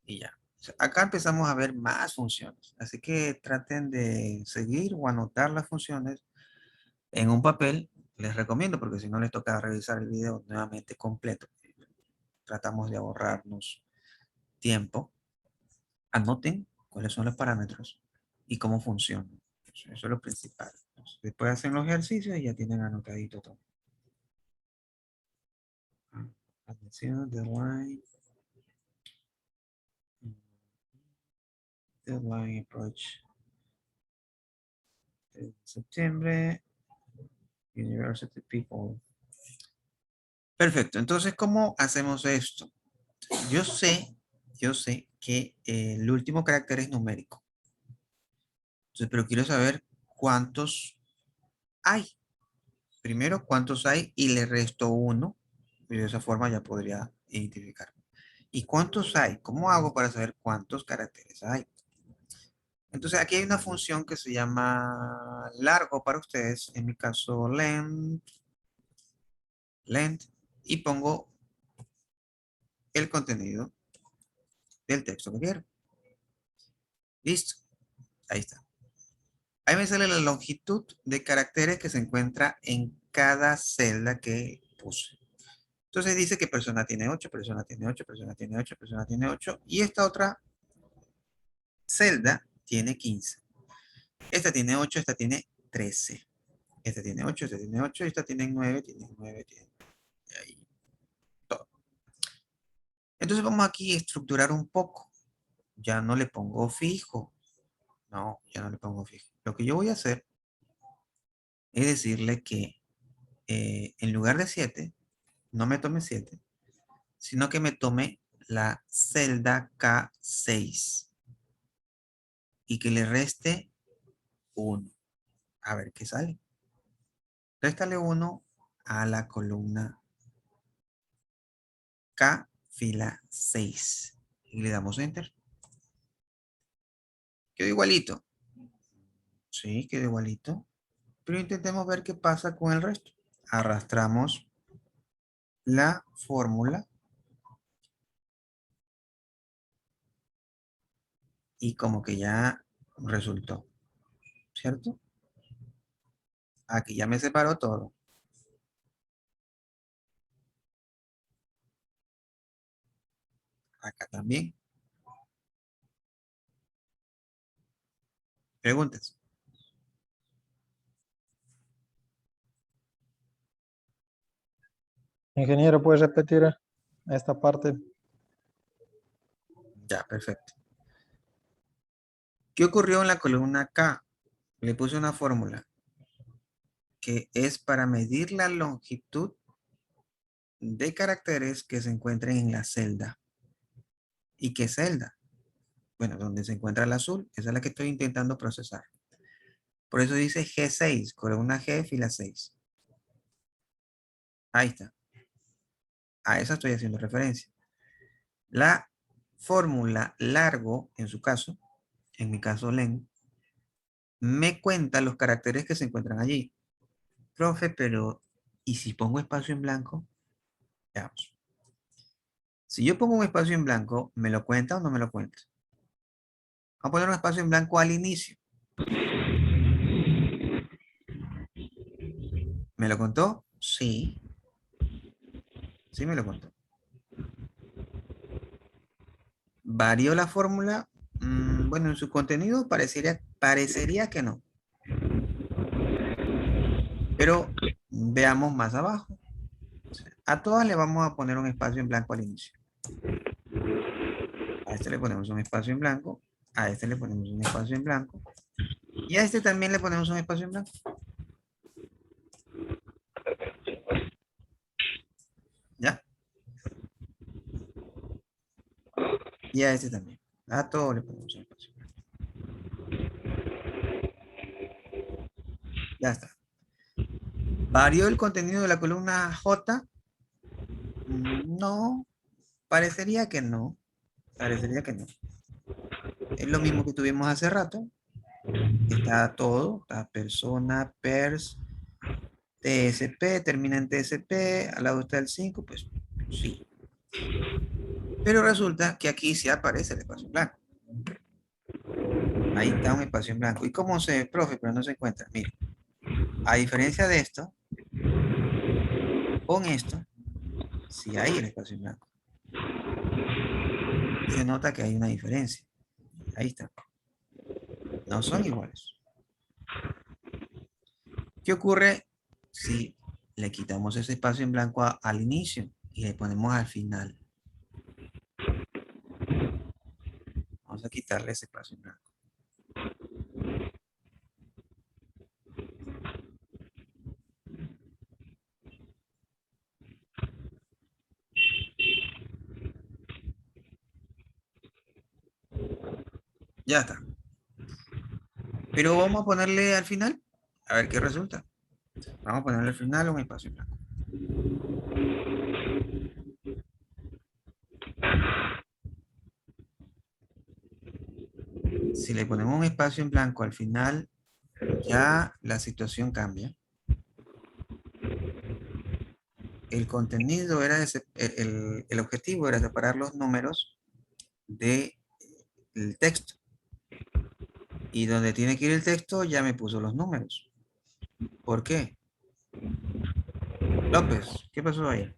y ya. O sea, acá empezamos a ver más funciones. Así que traten de seguir o anotar las funciones en un papel. Les recomiendo porque si no les toca revisar el video nuevamente completo. Tratamos de ahorrarnos tiempo. Anoten cuáles son los parámetros y cómo funcionan. Eso es lo principal. Entonces, después hacen los ejercicios y ya tienen anotadito todo. Atención, deadline. Deadline approach. De septiembre. University people. Perfecto. Entonces, ¿cómo hacemos esto? Yo sé que el último carácter es numérico. Entonces, pero quiero saber cuántos hay. Primero, cuántos hay y le resto 1. Y de esa forma ya podría identificar. ¿Y cuántos hay? ¿Cómo hago para saber cuántos caracteres hay? Entonces, aquí hay una función que se llama largo para ustedes. En mi caso, length. Y pongo el contenido del texto que quiero. Listo. Ahí está. Ahí me sale la longitud de caracteres que se encuentra en cada celda que puse. Entonces dice que persona tiene 8, persona tiene 8, persona tiene 8, persona tiene 8. Y esta otra celda tiene 15. Esta tiene 8, esta tiene 13. Esta tiene 8, esta tiene 8, esta tiene 9, tiene 9, tiene ahí todo. Entonces vamos aquí a estructurar un poco. Ya no le pongo fijo. No, ya no le pongo fijo. Lo que yo voy a hacer es decirle que en lugar de 7, no me tome 7, sino que me tome la celda K6 y que le reste 1. A ver qué sale. Réstale 1 a la columna K, fila 6. Y le damos Enter. Quedó igualito. Sí, quedó igualito. Pero intentemos ver qué pasa con el resto. Arrastramos la fórmula. Y como que ya resultó. ¿Cierto? Aquí ya me separó todo. Acá también. Preguntas. Ingeniero, ¿puedes repetir esta parte? Ya, perfecto. ¿Qué ocurrió en la columna K? Le puse una fórmula que es para medir la longitud de caracteres que se encuentren en la celda. ¿Y qué celda? Bueno, donde se encuentra el azul, esa es la que estoy intentando procesar. Por eso dice G6, columna G, fila 6. Ahí está. A esa estoy haciendo referencia. La fórmula largo, en su caso, en mi caso len, me cuenta los caracteres que se encuentran allí. Profe, pero ¿y si pongo espacio en blanco? Veamos. Si yo pongo un espacio en blanco, ¿me lo cuenta o no me lo cuenta? Vamos a poner un espacio en blanco al inicio. ¿Me lo contó? Sí. Sí me lo contó. ¿Varió la fórmula? Bueno, en su contenido parecería que no. Pero veamos más abajo. A todas le vamos a poner un espacio en blanco al inicio. A este le ponemos un espacio en blanco A este le ponemos un espacio en blanco. Y a este también le ponemos un espacio en blanco. ¿Ya? Y a este también. A todos le ponemos un espacio en blanco. Ya está. ¿Varió el contenido de la columna J? No. Parecería que no. Parecería que no. Es lo mismo que tuvimos hace rato. Está todo. Está persona, pers, TSP, termina en TSP, al lado está el 5, pues sí. Pero resulta que aquí sí aparece el espacio en blanco. Ahí está un espacio en blanco. ¿Y cómo se, profe, pero no se encuentra? Mire, a diferencia de esto, con esto, sí hay el espacio en blanco. Se nota que hay una diferencia. Ahí está. No son iguales. ¿Qué ocurre si le quitamos ese espacio en blanco al inicio y le ponemos al final? Vamos a quitarle ese espacio en blanco. Ya está. Pero vamos a ponerle al final, a ver qué resulta. Vamos a ponerle al final un espacio en blanco. Si le ponemos un espacio en blanco al final, ya la situación cambia. El contenido era, el objetivo era separar los números del texto. Y donde tiene que ir el texto ya me puso los números. ¿Por qué? López, ¿qué pasó ahí?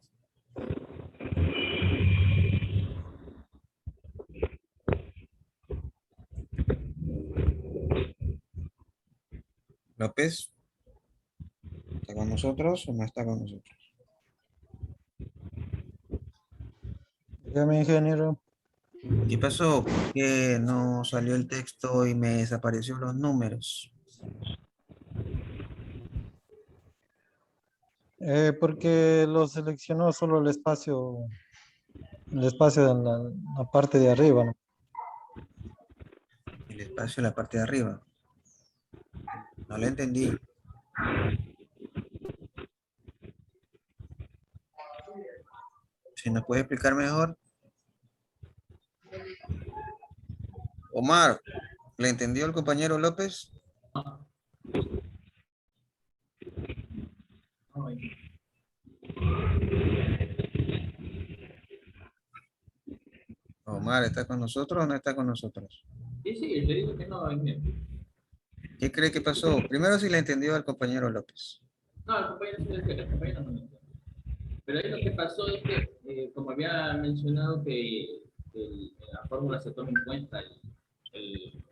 López, ¿está con nosotros o no está con nosotros? Dígame, ingeniero. ¿Qué pasó? ¿Por qué no salió el texto y me desaparecieron los números? Porque lo seleccionó solo el espacio de la parte de arriba, ¿no? El espacio en la parte de arriba. No lo entendí. ¿Si nos puede explicar mejor? Omar, ¿le entendió el compañero López? Omar, ¿está con nosotros o no está con nosotros? Sí, sí, le digo que no, ¿Qué cree que pasó? Primero si le entendió al compañero López. no, el compañero sí decía que el compañero no me entiende. Pero ahí lo que pasó es que, como había mencionado que en la fórmula se toma en cuenta el,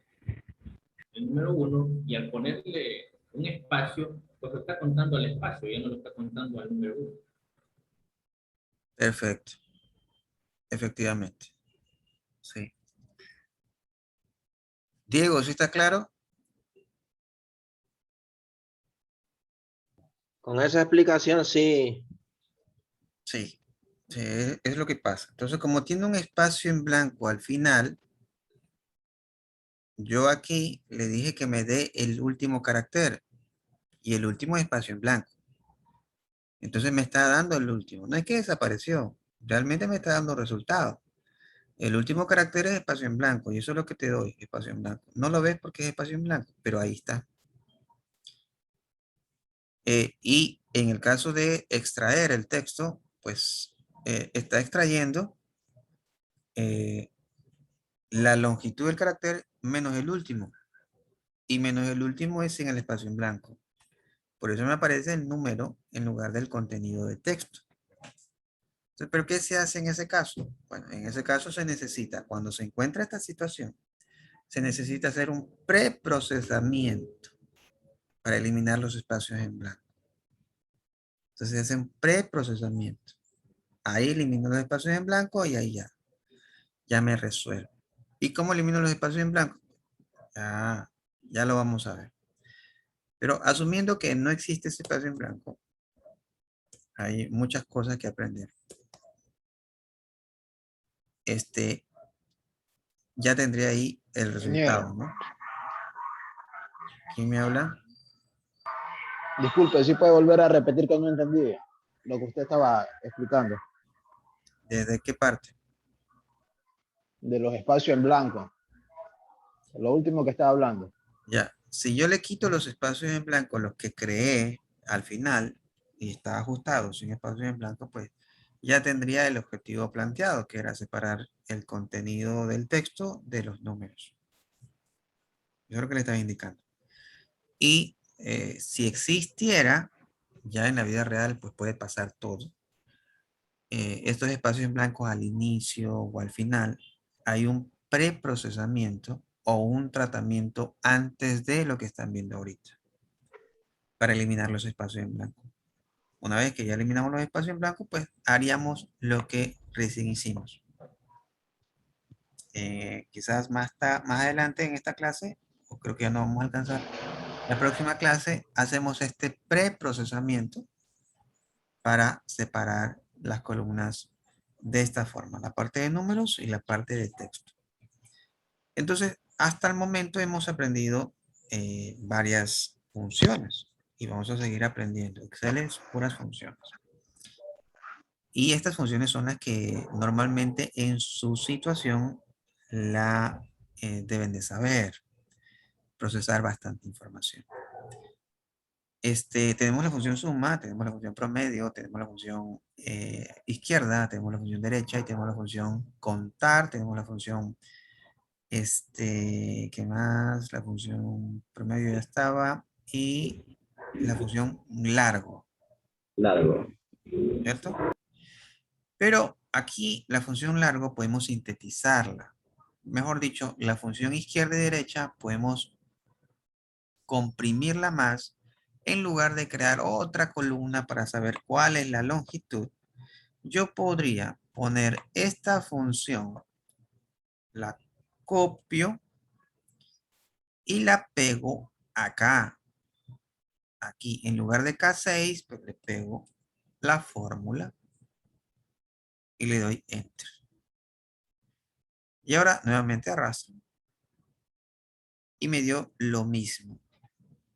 el número 1 y al ponerle un espacio, pues está contando el espacio, ya no lo está contando al número 1. Perfecto. Efectivamente. Sí. Diego, ¿sí está claro? Con esa explicación, sí. Sí. Sí, es lo que pasa. Entonces, como tiene un espacio en blanco al final, yo aquí le dije que me dé el último carácter y el último espacio en blanco. Entonces me está dando el último. No es que desapareció, realmente me está dando resultado. El último carácter es espacio en blanco y eso es lo que te doy, espacio en blanco. No lo ves porque es espacio en blanco, pero ahí está. Y en el caso de extraer el texto, pues está extrayendo la longitud del carácter menos el último. Y menos el último es en el espacio en blanco. Por eso me aparece el número en lugar del contenido de texto. Entonces, ¿pero qué se hace en ese caso? Bueno, en ese caso se necesita, cuando se encuentra esta situación, se necesita hacer un preprocesamiento para eliminar los espacios en blanco. Entonces se hace un preprocesamiento. Ahí elimino los espacios en blanco y ahí ya me resuelvo. ¿Y cómo elimino los espacios en blanco? Ya lo vamos a ver. Pero asumiendo que no existe ese espacio en blanco, hay muchas cosas que aprender. Ya tendría ahí el resultado, ¿no? ¿Quién me habla? Disculpe, ¿sí puede volver a repetir que no entendí lo que usted estaba explicando? ¿Desde qué parte? De los espacios en blanco. Lo último que estaba hablando. Ya, si yo le quito los espacios en blanco, los que creé al final, y está ajustado sin espacios en blanco, pues ya tendría el objetivo planteado, que era separar el contenido del texto de los números. Eso es lo que le estaba indicando. Y si existiera, ya en la vida real, pues puede pasar todo. Estos espacios en blanco al inicio o al final, hay un preprocesamiento o un tratamiento antes de lo que están viendo ahorita para eliminar los espacios en blanco. Una vez que ya eliminamos los espacios en blanco, pues haríamos lo que recién hicimos. Quizás más adelante en esta clase, o creo que ya no vamos a alcanzar, la próxima clase hacemos este preprocesamiento para separar las columnas de esta forma, la parte de números y la parte de texto. Entonces, hasta el momento hemos aprendido varias funciones y vamos a seguir aprendiendo. Excel es puras funciones. Y estas funciones son las que normalmente en su situación la deben de saber, procesar bastante información. Tenemos la función suma, tenemos la función promedio, tenemos la función izquierda, tenemos la función derecha y tenemos la función contar, tenemos la función, ¿qué más? La función promedio ya estaba y la función largo, Largo. ¿cierto? Pero aquí la función largo podemos sintetizarla. Mejor dicho, la función izquierda y derecha podemos comprimirla más en lugar de crear otra columna para saber cuál es la longitud. Yo podría poner esta función, la copio y la pego acá. Aquí, en lugar de K6, pues le pego la fórmula y le doy Enter. Y ahora nuevamente arrastro. Y me dio lo mismo.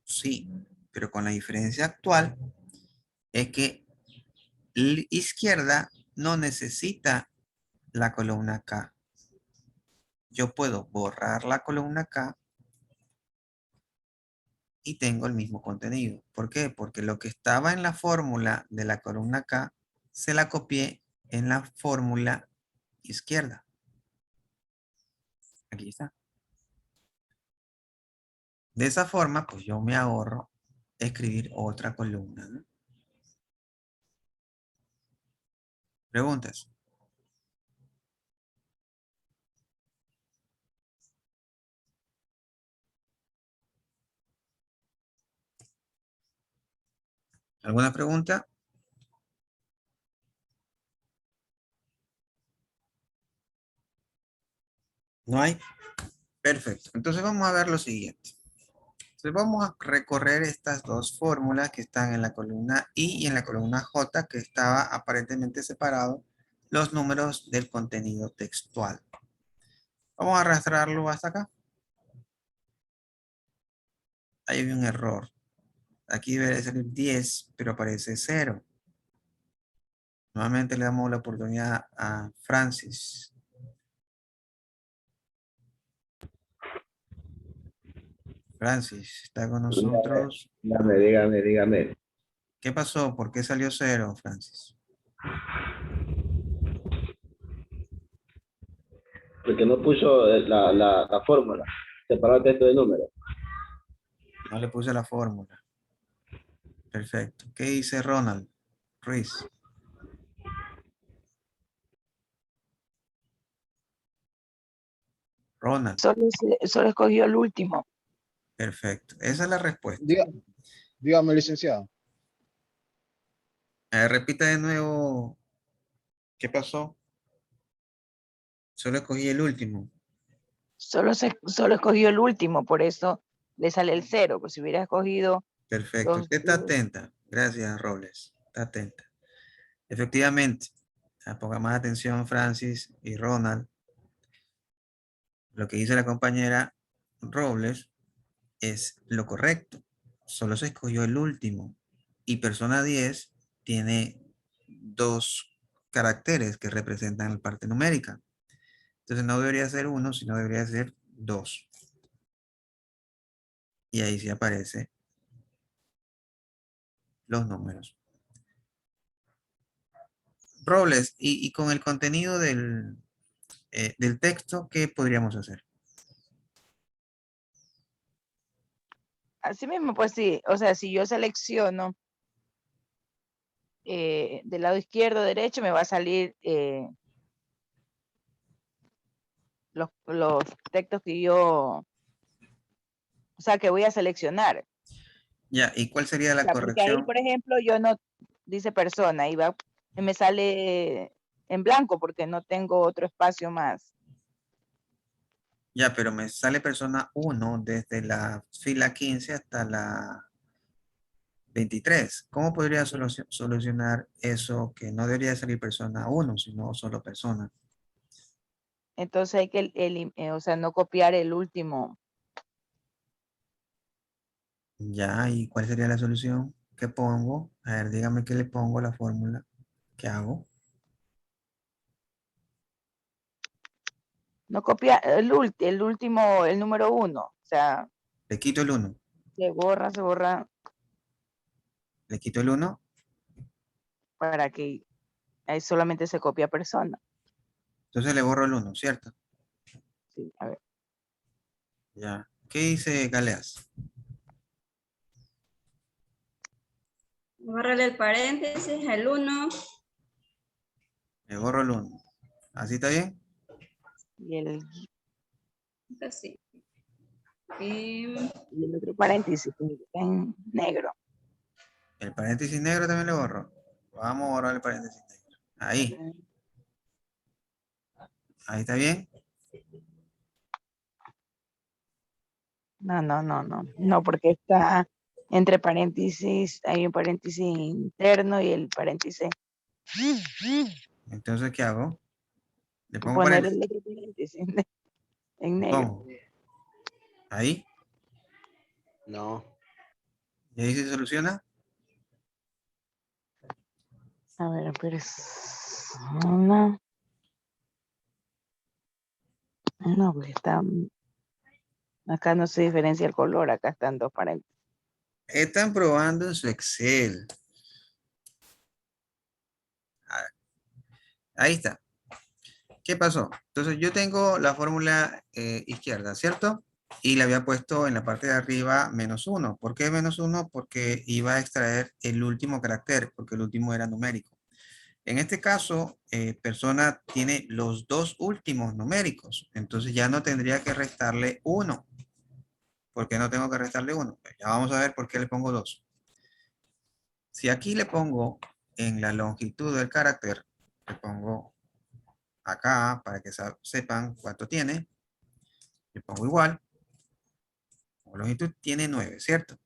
Sí, pero con la diferencia actual es que la izquierda no necesita la columna K. Yo puedo borrar la columna K y tengo el mismo contenido. ¿Por qué? Porque lo que estaba en la fórmula de la columna K se la copié en la fórmula izquierda. Aquí está. De esa forma, pues yo me ahorro escribir otra columna, ¿no? ¿Preguntas? ¿Alguna pregunta? ¿No hay? Perfecto. Entonces vamos a ver lo siguiente. Entonces vamos a recorrer estas dos fórmulas que están en la columna I y en la columna J, que estaba aparentemente separado los números del contenido textual. Vamos a arrastrarlo hasta acá. Ahí hay un error. Aquí debe salir 10, pero aparece 0. Nuevamente le damos la oportunidad a Francis. Francis, está con nosotros. Dígame. ¿Qué pasó? ¿Por qué salió 0, Francis? Porque no puso la fórmula. Separar el texto de números. No le puse la fórmula. Perfecto. ¿Qué dice Ronald Ruiz? Ronald. Solo escogió el último. Perfecto. Esa es la respuesta. Dígame, licenciado. Repita de nuevo. ¿Qué pasó? Solo escogí el último. Solo escogió el último, por eso le sale el 0. Pues si hubiera escogido Perfecto. los Usted está atenta. Gracias, Robles. Está atenta. Efectivamente. Ponga más atención, Francis y Ronald. Lo que dice la compañera Robles es lo correcto. Solo se escogió el último. Y persona 10 tiene 2 caracteres que representan la parte numérica. Entonces no debería ser 1, sino debería ser 2. Y ahí sí aparecen los números. Robles, y con el contenido del texto, ¿qué podríamos hacer? así mismo, pues sí. O sea, si yo selecciono del lado izquierdo, derecho, me va a salir los textos que yo, o sea, que voy a seleccionar. Ya, ¿y cuál sería la Porque ahí, corrección? por ejemplo, yo no dice persona y me sale en blanco porque no tengo otro espacio más. Ya, pero me sale persona 1 desde la fila 15 hasta la 23. ¿Cómo podría solucionar eso que no debería salir persona 1, sino solo persona? Entonces hay que, o sea, no copiar el último. Ya, ¿y cuál sería la solución? ¿Qué pongo? A ver, dígame qué le pongo a la fórmula. ¿Qué hago? No copia el último, el número 1. O sea, Le quito el 1. se borra Le quito el 1. para que ahí solamente se copia persona. Entonces le borro el 1, ¿cierto? Sí, a ver. Ya. ¿Qué dice Galeas? Bórrale el paréntesis, el 1. Le borro el 1. ¿Así está bien? Y el Así. Y el otro paréntesis que está en negro. El paréntesis negro también le borro. Vamos a borrar el paréntesis negro. Ahí. Ahí está bien. No. No, porque está entre paréntesis, hay un paréntesis interno y el paréntesis. Entonces, ¿qué hago? Le pongo Poner paréntesis. el otro paréntesis en Le negro. pongo. Ahí. No. ¿Y ahí se soluciona? A ver, persona. No, porque está. Acá no se diferencia el color, acá están dos paréntesis. Están probando en su Excel. Ahí está. ¿Qué pasó? Entonces yo tengo la fórmula izquierda, ¿cierto? Y le había puesto en la parte de arriba -1. ¿Por qué -1? Porque iba a extraer el último carácter, porque el último era numérico. En este caso, persona tiene los 2 últimos numéricos. Entonces ya no tendría que restarle 1. ¿Por qué no tengo que restarle 1? Ya vamos a ver por qué le pongo 2. Si aquí le pongo en la longitud del carácter, le pongo acá para que sepan cuánto tiene. Le pongo igual. Como longitud tiene 9, ¿cierto?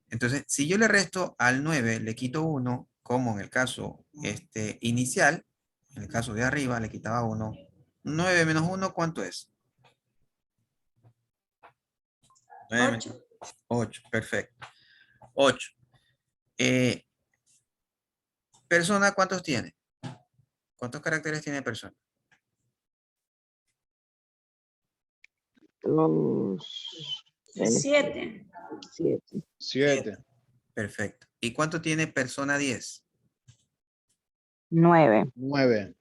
Entonces, si yo le resto al 9, le quito 1, como en el caso inicial, en el caso de arriba le quitaba 1. 9 menos 1, ¿cuánto es? 9 8. 8, perfecto. 8. Persona, ¿cuántos tiene? ¿Cuántos caracteres tiene persona? 7. 7. Perfecto. ¿Y cuánto tiene persona 10? 9. 9.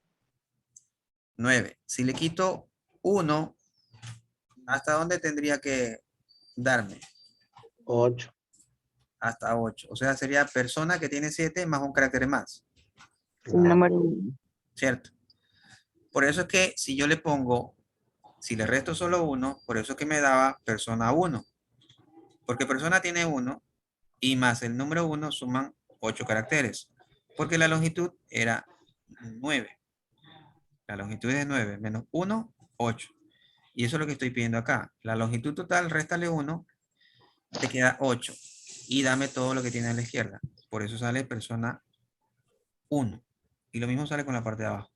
9. Si le quito 1, ¿hasta dónde tendría que darme? 8. Hasta 8. O sea, sería persona que tiene 7 más un carácter más. El número 1. ¿Cierto? Por eso es que si yo le pongo, si le resto solo 1, por eso es que me daba persona 1. Porque persona tiene 1 y más el número 1 suman 8 caracteres. Porque la longitud era 9. La longitud es 9 menos 1, 8. Y eso es lo que estoy pidiendo acá. La longitud total, réstale 1, te queda 8. Y dame todo lo que tiene a la izquierda. Por eso sale persona 1. Y lo mismo sale con la parte de abajo.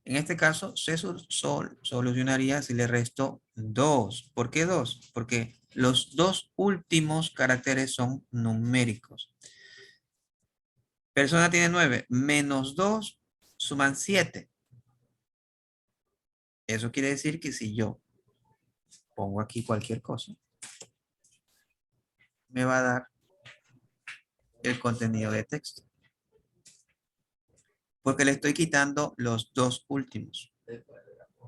En este caso, se solucionaría si le resto 2. ¿Por qué 2? Porque los dos últimos caracteres son numéricos. Persona tiene 9. Menos 2 suman 7. Eso quiere decir que si yo pongo aquí cualquier cosa, me va a dar el contenido de texto. Porque le estoy quitando los dos últimos.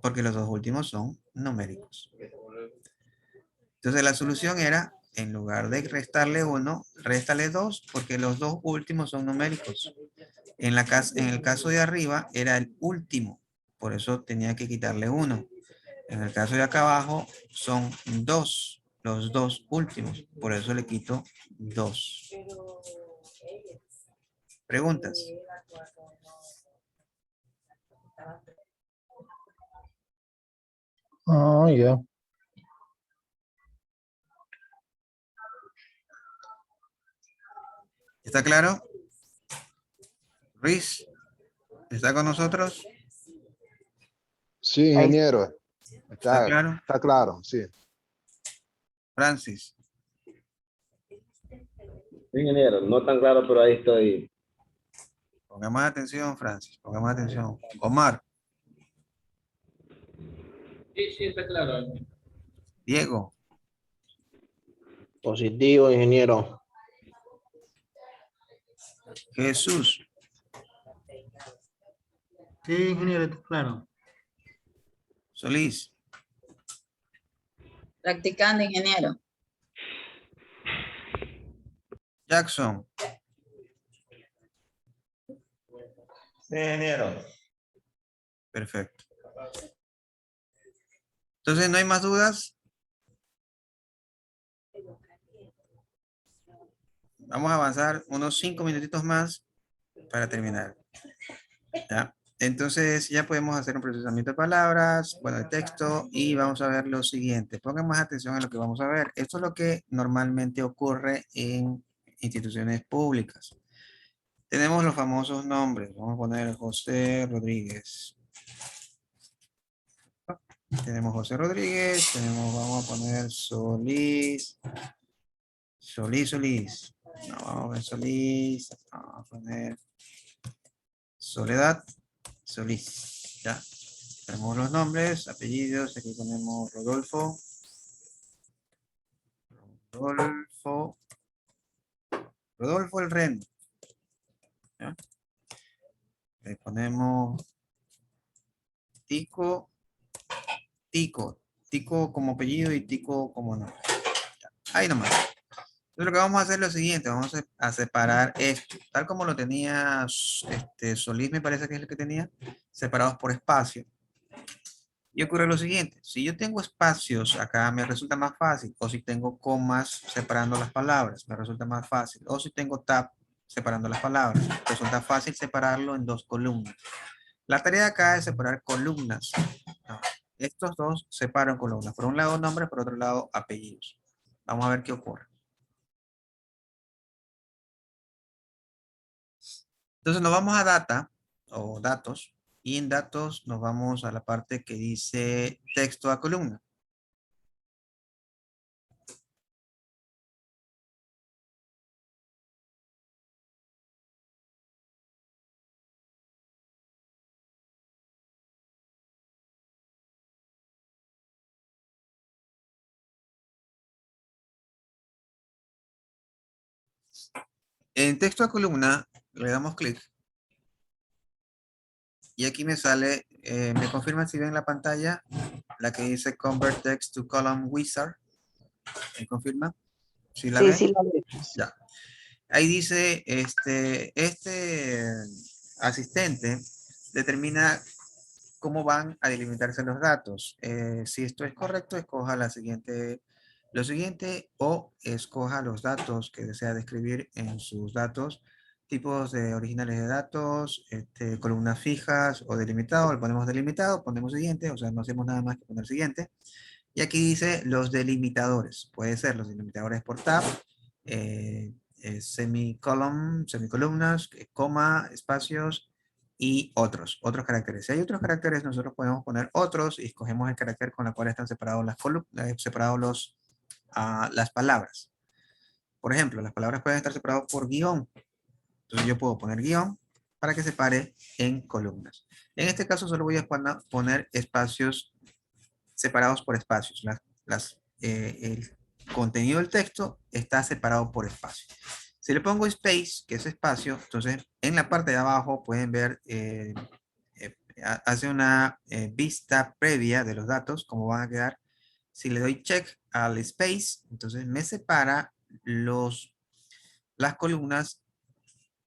Porque los dos últimos son numéricos. Entonces la solución era, en lugar de restarle 1, réstale 2, porque los dos últimos son numéricos. En el caso de arriba era el último, por eso tenía que quitarle 1. En el caso de acá abajo son 2, los dos últimos, por eso le quito 2. ¿Preguntas? Oh, ya. ¿Está claro? Luis, ¿está con nosotros? Sí, ingeniero. ¿Está claro? Está claro, sí. Francis. Ingeniero, no tan claro, pero ahí estoy. Pongamos atención, Francis. Pongamos atención. Omar. Sí, está claro. Diego. Positivo, ingeniero. Jesús. Sí, ingeniero, está claro. Solís. Practicando, ingeniero. Jackson. Sí, ingeniero. Perfecto. Entonces, ¿no hay más dudas? Vamos a avanzar unos 5 minutitos más para terminar. ¿Ya? Entonces, ya podemos hacer un procesamiento de palabras, bueno, de texto, y vamos a ver lo siguiente. Pongan más atención a lo que vamos a ver. Esto es lo que normalmente ocurre en instituciones públicas. Tenemos los famosos nombres. Vamos a poner José Rodríguez. Tenemos José Rodríguez, vamos a poner Solís. Solís. No, vamos a poner Solís. Vamos a poner Soledad. Solís. Ya. Tenemos los nombres, apellidos. Aquí ponemos Rodolfo. Rodolfo el Reno. ¿Ya? Le ponemos Tico. Tico como apellido y Tico como nombre. Ya. Ahí nomás. Entonces lo que vamos a hacer es lo siguiente, vamos a separar esto, tal como lo tenía Solís, me parece que es el que tenía, separados por espacio. Y ocurre lo siguiente, si yo tengo espacios acá me resulta más fácil, o si tengo comas separando las palabras, me resulta más fácil, o si tengo tab separando las palabras, resulta fácil separarlo en dos columnas. La tarea acá es separar columnas. No, estos dos separan columnas, por un lado nombres, por otro lado apellidos. Vamos a ver qué ocurre. Entonces nos vamos a data o datos y en datos nos vamos a la parte que dice texto a columna. En texto a columna le damos clic y aquí me sale, me confirma si ven la pantalla, la que dice Convert Text to Column Wizard. ¿Me confirma? ¿Sí la ven? Sí, la veo. Ya. Ahí dice, este asistente determina cómo van a delimitarse los datos. Si esto es correcto, escoja lo siguiente o escoja los datos que desea describir en sus datos tipos de originales de datos, columnas fijas o delimitado, le ponemos delimitado, ponemos siguiente, o sea, no hacemos nada más que poner siguiente. Y aquí dice los delimitadores, puede ser los delimitadores por tab, semicolumnas, coma, espacios y otros caracteres. Si hay otros caracteres, nosotros podemos poner otros y escogemos el carácter con el cual están separados las columnas, las palabras. Por ejemplo, las palabras pueden estar separadas por guión. Entonces yo puedo poner guión para que se pare en columnas. En este caso solo voy a poner espacios separados por espacios. El contenido del texto está separado por espacio. Si le pongo space, que es espacio, entonces en la parte de abajo pueden ver, hace una vista previa de los datos, cómo van a quedar. Si le doy check al space, entonces me separa las columnas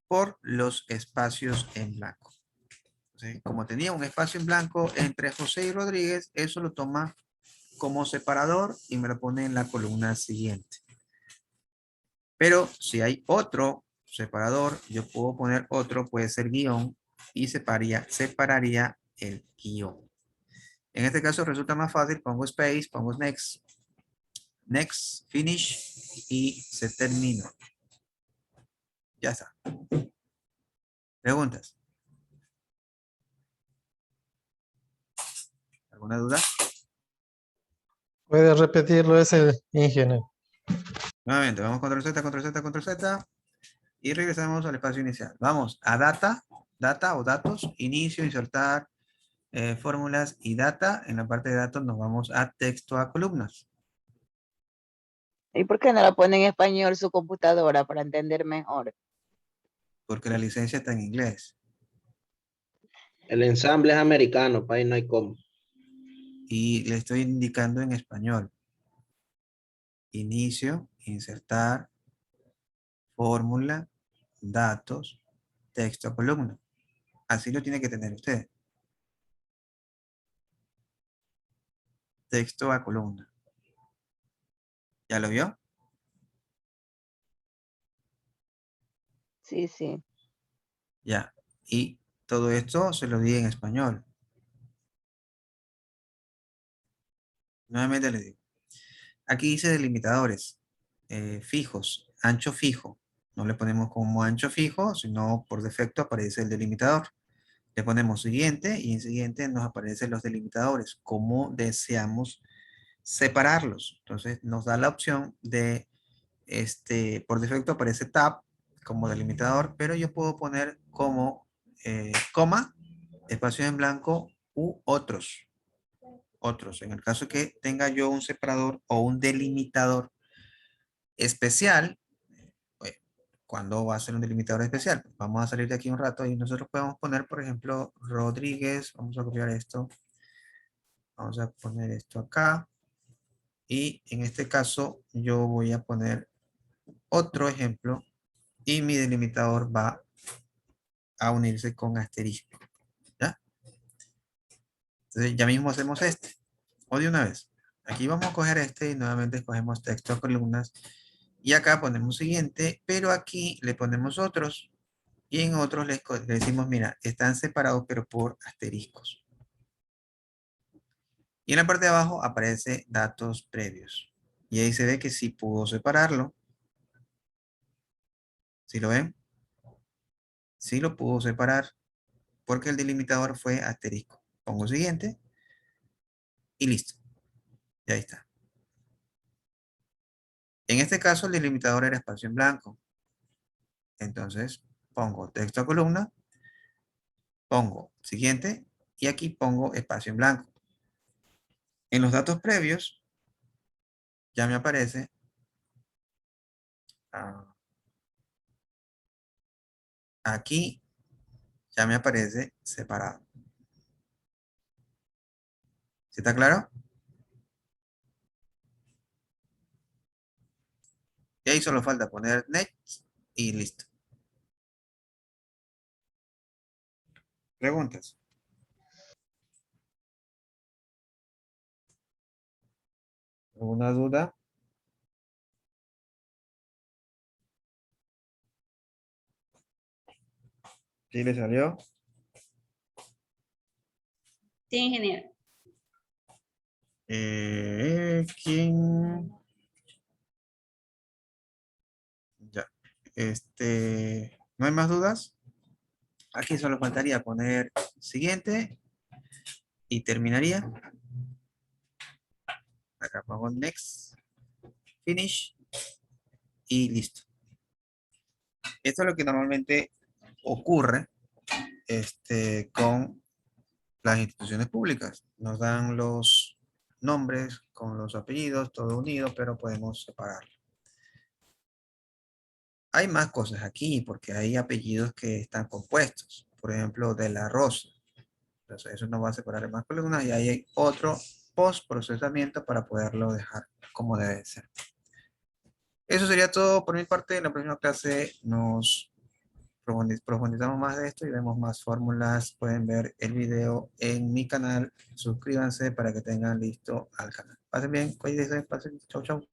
por los espacios en blanco. Entonces, como tenía un espacio en blanco entre José y Rodríguez, eso lo toma como separador y me lo pone en la columna siguiente. Pero si hay otro separador, yo puedo poner otro, puede ser guión, y separaría el guión. En este caso resulta más fácil, pongo space, pongo next, finish, y se terminó. Ya está. ¿Preguntas? ¿Alguna duda? ¿Puede repetirlo ese, ingeniero? Nuevamente, vamos control Z, control Z, control Z. Y regresamos al espacio inicial. Vamos a data o datos, inicio, insertar fórmulas y data. En la parte de datos nos vamos a texto a columnas. ¿Y por qué no lo pone en español su computadora para entender mejor? Porque la licencia está en inglés. El ensamble es americano, para ahí no hay cómo. Y le estoy indicando en español. Inicio, insertar, fórmula, datos, texto a columna. Así lo tiene que tener usted. Texto a columna. ¿Ya lo vio? Sí, sí. Ya. Y todo esto se lo di en español. Nuevamente le digo. Aquí dice delimitadores fijos, ancho fijo. No le ponemos como ancho fijo, sino por defecto aparece el delimitador. Le ponemos siguiente y en siguiente nos aparecen los delimitadores, como deseamos separarlos. Entonces nos da la opción de, por defecto aparece tab como delimitador, pero yo puedo poner como coma, espacio en blanco u otros. Otros, en el caso que tenga yo un separador o un delimitador especial, ¿cuándo va a ser un delimitador especial? Vamos a salir de aquí un rato y nosotros podemos poner, por ejemplo, Rodríguez, vamos a copiar esto, vamos a poner esto acá, y en este caso yo voy a poner otro ejemplo, y mi delimitador va a unirse con asterisco, ¿ya? Entonces ya mismo hacemos este, o de una vez. Aquí vamos a coger este y nuevamente escogemos texto a columnas, y acá ponemos siguiente, pero aquí le ponemos otros, y en otros le decimos, mira, están separados pero por asteriscos. Y en la parte de abajo aparece datos previos. Y ahí se ve que sí pudo separarlo. ¿Sí lo ven? Sí lo pudo separar porque el delimitador fue asterisco. Pongo siguiente y listo. Y ahí está. En este caso el delimitador era espacio en blanco. Entonces pongo texto a columna, pongo siguiente y aquí pongo espacio en blanco. En los datos previos ya me aparece aquí ya me aparece separado. ¿Sí está claro? Y ahí solo falta poner next y listo. ¿Preguntas? ¿Alguna duda? ¿Sí le salió? Sí, ingeniero. ¿Quién? Ya. ¿No hay más dudas? Aquí solo faltaría poner siguiente y terminaría. Acá pongo next, finish y listo. Esto es lo que normalmente ocurre con las instituciones públicas. Nos dan los nombres con los apellidos, todo unido, pero podemos separarlo. Hay más cosas aquí porque hay apellidos que están compuestos. Por ejemplo, de la Rosa. Entonces eso nos va a separar en más columnas y ahí hay otro post-procesamiento para poderlo dejar como debe ser. Eso sería todo por mi parte. En la próxima clase nos profundizamos más de esto y vemos más fórmulas. Pueden ver el video en mi canal. Suscríbanse para que tengan listo al canal. Pasen bien, cuídense, pasen. Chau, chau.